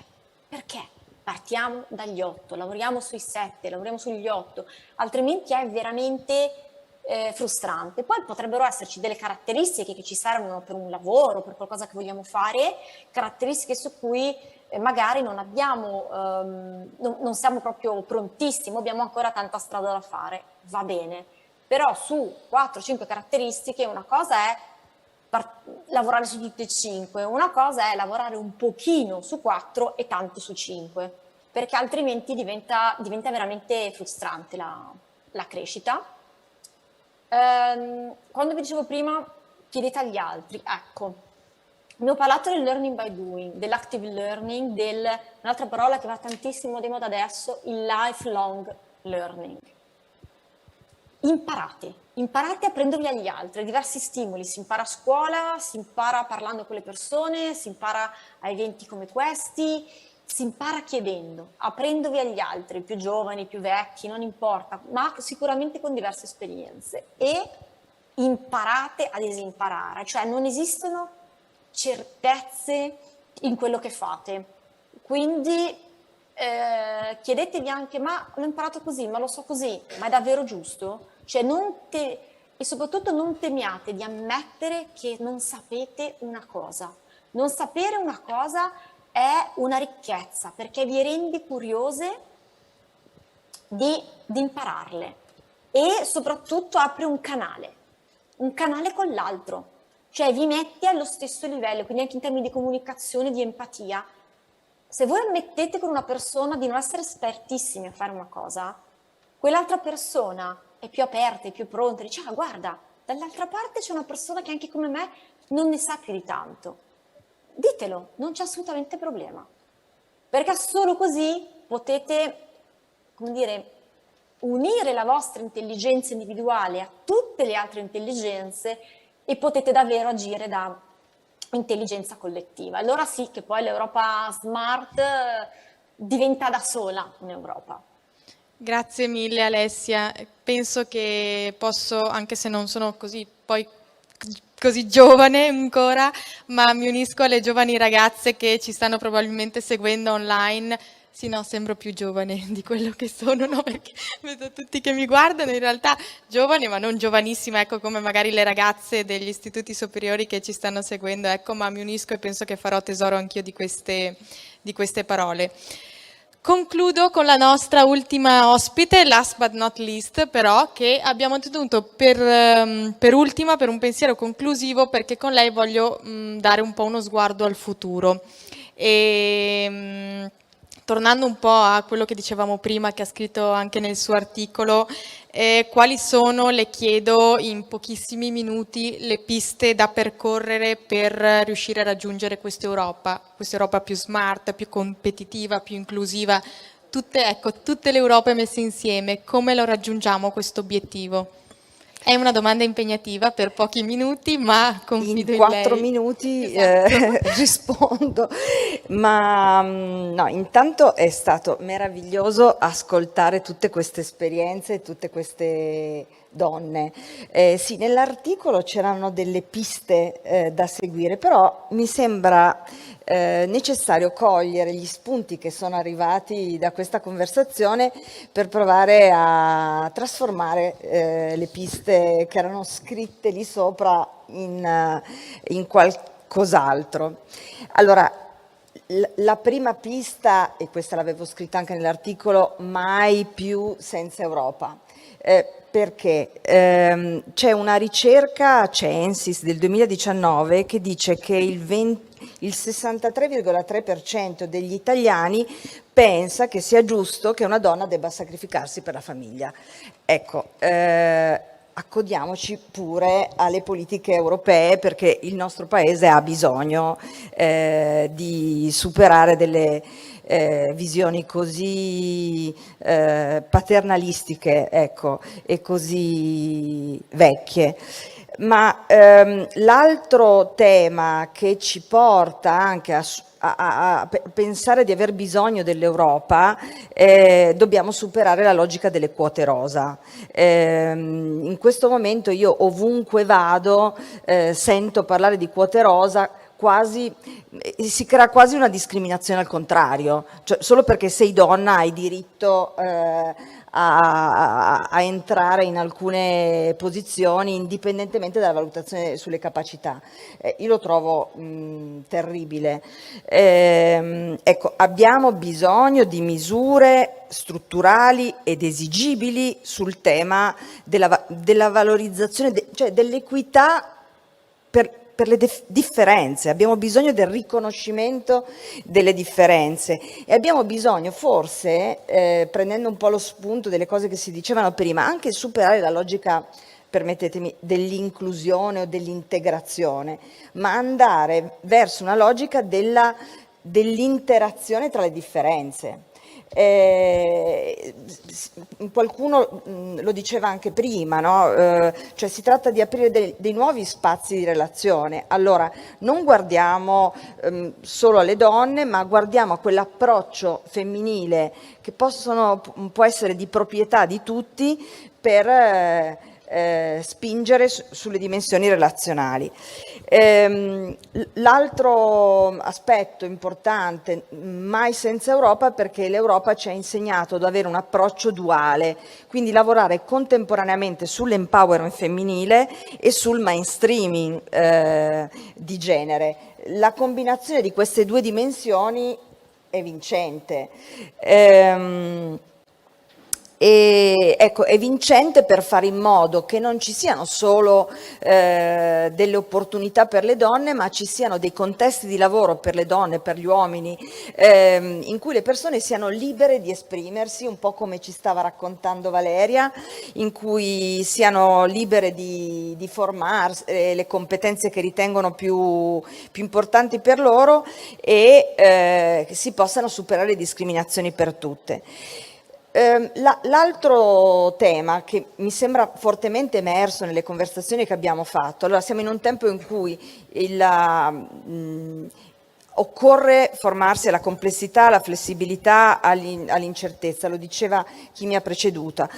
Perché? Partiamo dagli 8, lavoriamo sui 7, lavoriamo sugli 8, altrimenti è veramente frustrante. Poi potrebbero esserci delle caratteristiche che ci servono per un lavoro, per qualcosa che vogliamo fare, caratteristiche su cui magari non abbiamo, non siamo proprio prontissimi, abbiamo ancora tanta strada da fare, va bene. Però su 4-5 caratteristiche una cosa è lavorare su tutte e 5, una cosa è lavorare un pochino su 4 e tanto su 5, perché altrimenti diventa veramente frustrante la crescita. Quando vi dicevo prima, chiedete agli altri, ecco, abbiamo parlato del learning by doing, dell'active learning, un'altra parola che va tantissimo di moda adesso, il lifelong learning. Imparate aprendovi agli altri, diversi stimoli, si impara a scuola, si impara parlando con le persone, si impara a eventi come questi, si impara chiedendo, aprendovi agli altri, più giovani, più vecchi, non importa, ma sicuramente con diverse esperienze, e imparate a disimparare, cioè non esistono certezze in quello che fate, quindi chiedetevi anche, ma l'ho imparato così, ma lo so così, ma è davvero giusto? Cioè e soprattutto non temiate di ammettere che non sapete una cosa. Non sapere una cosa è una ricchezza, perché vi rende curiose di impararle, e soprattutto apre un canale con l'altro, cioè vi mette allo stesso livello, quindi anche in termini di comunicazione, di empatia. Se voi ammettete con una persona di non essere espertissimi a fare una cosa, quell'altra persona è più aperta, è più pronta, dice, ah guarda, dall'altra parte c'è una persona che anche come me non ne sa più di tanto. Ditelo, non c'è assolutamente problema, perché solo così potete, come dire, unire la vostra intelligenza individuale a tutte le altre intelligenze e potete davvero agire da intelligenza collettiva. Allora sì che poi l'Europa Smart diventa da sola un'Europa. Grazie mille Alessia, penso che posso, anche se non sono così giovane ancora, ma mi unisco alle giovani ragazze che ci stanno probabilmente seguendo online. Sì, no, sembro più giovane di quello che sono, no? Perché vedo tutti che mi guardano, in realtà giovane, ma non giovanissima, ecco, come magari le ragazze degli istituti superiori che ci stanno seguendo, ecco, ma mi unisco e penso che farò tesoro anch'io di queste parole. Concludo con la nostra ultima ospite, last but not least, però, che abbiamo tenuto per ultima, per un pensiero conclusivo, perché con lei voglio dare un po' uno sguardo al futuro. Tornando un po' a quello che dicevamo prima, che ha scritto anche nel suo articolo, quali sono, le chiedo in pochissimi minuti, le piste da percorrere per riuscire a raggiungere questa Europa più smart, più competitiva, più inclusiva, tutte le Europe messe insieme, come lo raggiungiamo questo obiettivo? È una domanda impegnativa per pochi minuti, ma confido in lei. In 4 minuti Esatto. rispondo, ma no, intanto è stato meraviglioso ascoltare tutte queste esperienze e tutte queste donne. Sì, nell'articolo c'erano delle piste da seguire, però mi sembra necessario cogliere gli spunti che sono arrivati da questa conversazione per provare a trasformare le piste che erano scritte lì sopra in qualcos'altro. Allora, la prima pista, e questa l'avevo scritta anche nell'articolo, mai più senza Europa. Perché c'è una ricerca Censis del 2019 che dice che il 63,3% degli italiani pensa che sia giusto che una donna debba sacrificarsi per la famiglia. Ecco, accodiamoci pure alle politiche europee, perché il nostro paese ha bisogno di superare delle visioni così paternalistiche, ecco, e così vecchie. Ma l'altro tema che ci porta anche a pensare di aver bisogno dell'Europa, dobbiamo superare la logica delle quote rosa. In questo momento io ovunque vado sento parlare di quote rosa, quasi si crea quasi una discriminazione al contrario, cioè solo perché sei donna hai diritto a entrare in alcune posizioni indipendentemente dalla valutazione sulle capacità. Io lo trovo terribile. Ecco, abbiamo bisogno di misure strutturali ed esigibili sul tema della valorizzazione, cioè dell'equità per le differenze. Abbiamo bisogno del riconoscimento delle differenze e abbiamo bisogno forse, prendendo un po' lo spunto delle cose che si dicevano prima, anche superare la logica, permettetemi, dell'inclusione o dell'integrazione, ma andare verso una logica dell'interazione tra le differenze. Qualcuno lo diceva anche prima, no? Cioè si tratta di aprire dei nuovi spazi di relazione. Allora non guardiamo solo alle donne, ma guardiamo a quell'approccio femminile che può essere di proprietà di tutti per spingere sulle dimensioni relazionali. L'altro aspetto importante, mai senza Europa, perché l'Europa ci ha insegnato ad avere un approccio duale, quindi lavorare contemporaneamente sull'empowerment femminile e sul mainstreaming di genere. La combinazione di queste due dimensioni è vincente. E ecco, è vincente per fare in modo che non ci siano solo delle opportunità per le donne, ma ci siano dei contesti di lavoro per le donne, per gli uomini, in cui le persone siano libere di esprimersi, un po' come ci stava raccontando Valeria, in cui siano libere di formarsi, le competenze che ritengono più importanti per loro e che si possano superare le discriminazioni per tutte. L'altro tema che mi sembra fortemente emerso nelle conversazioni che abbiamo fatto, allora siamo in un tempo in cui occorre formarsi alla complessità, alla flessibilità, all'incertezza, lo diceva chi mi ha preceduta.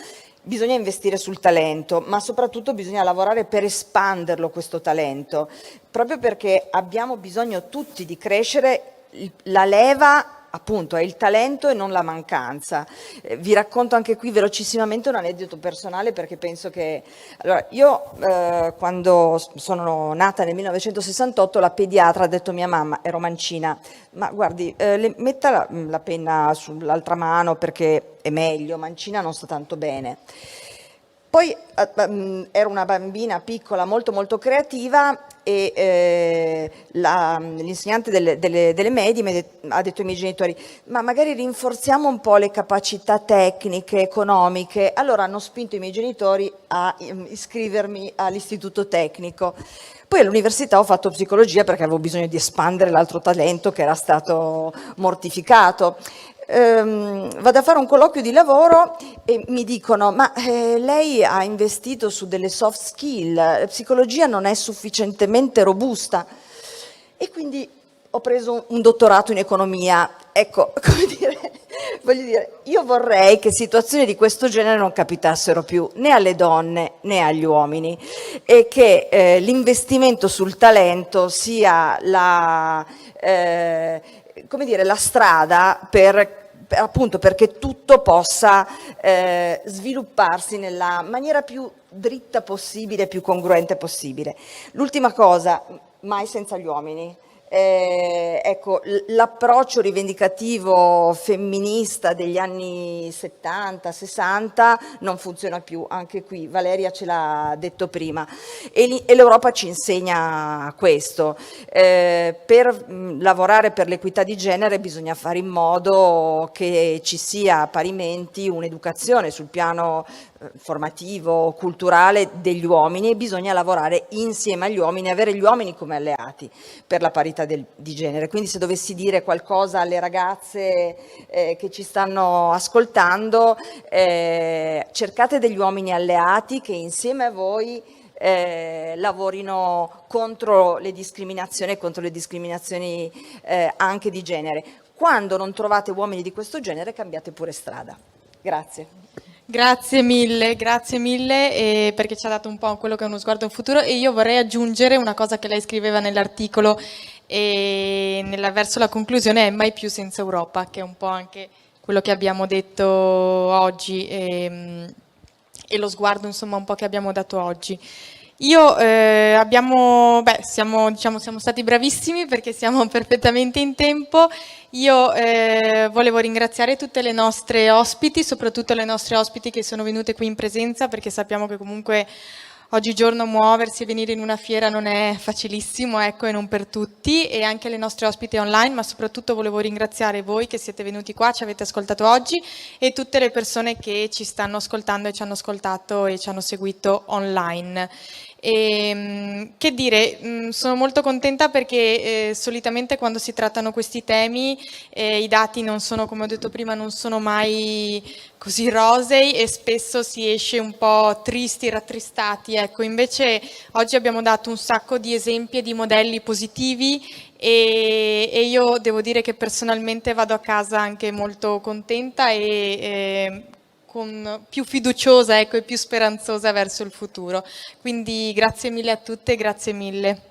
Bisogna investire sul talento, ma soprattutto bisogna lavorare per espanderlo questo talento, proprio perché abbiamo bisogno tutti di crescere. La leva appunto è il talento e non la mancanza. Vi racconto anche qui velocissimamente un aneddoto personale, perché penso che allora io quando sono nata nel 1968 la pediatra ha detto a mia mamma, ero mancina, ma guardi metta la penna sull'altra mano perché è meglio, mancina non sta tanto bene. Poi ero una bambina piccola molto molto creativa e l'insegnante delle medie ha detto ai miei genitori, ma magari rinforziamo un po' le capacità tecniche, economiche. Allora hanno spinto i miei genitori a iscrivermi all'istituto tecnico. Poi all'università ho fatto psicologia perché avevo bisogno di espandere l'altro talento che era stato mortificato. Vado a fare un colloquio di lavoro e mi dicono, ma lei ha investito su delle soft skill, la psicologia non è sufficientemente robusta, e quindi ho preso un dottorato in economia. Ecco, come dire, voglio dire, io vorrei che situazioni di questo genere non capitassero più né alle donne né agli uomini, e che l'investimento sul talento sia come dire, la strada appunto perché tutto possa svilupparsi nella maniera più dritta possibile, più congruente possibile. L'ultima cosa, mai senza gli uomini. Ecco, l'approccio rivendicativo femminista degli anni 70-60 non funziona più, anche qui Valeria ce l'ha detto prima, e l'Europa ci insegna questo. Per lavorare per l'equità di genere bisogna fare in modo che ci sia parimenti un'educazione sul piano formativo, culturale degli uomini, e bisogna lavorare insieme agli uomini, avere gli uomini come alleati per la parità di genere. Quindi se dovessi dire qualcosa alle ragazze che ci stanno ascoltando, cercate degli uomini alleati che insieme a voi lavorino contro le discriminazioni anche di genere. Quando non trovate uomini di questo genere, cambiate pure strada. Grazie. Grazie mille, perché ci ha dato un po' quello che è uno sguardo in futuro, e io vorrei aggiungere una cosa che lei scriveva nell'articolo e verso la conclusione: è mai più senza Europa, che è un po' anche quello che abbiamo detto oggi e lo sguardo insomma un po' che abbiamo dato oggi. Siamo stati bravissimi perché siamo perfettamente in tempo. Io volevo ringraziare tutte le nostre ospiti, soprattutto le nostre ospiti che sono venute qui in presenza, perché sappiamo che comunque oggigiorno muoversi e venire in una fiera non è facilissimo, ecco, e non per tutti, e anche le nostre ospiti online, ma soprattutto volevo ringraziare voi che siete venuti qua, ci avete ascoltato oggi, e tutte le persone che ci stanno ascoltando e ci hanno ascoltato e ci hanno seguito online. Che dire, sono molto contenta perché solitamente quando si trattano questi temi i dati non sono, come ho detto prima, non sono mai così rosei e spesso si esce un po' tristi, rattristati. Ecco, invece oggi abbiamo dato un sacco di esempi e di modelli positivi e io devo dire che personalmente vado a casa anche molto contenta e con più fiduciosa, ecco, e più speranzosa verso il futuro. Quindi grazie mille a tutte, grazie mille.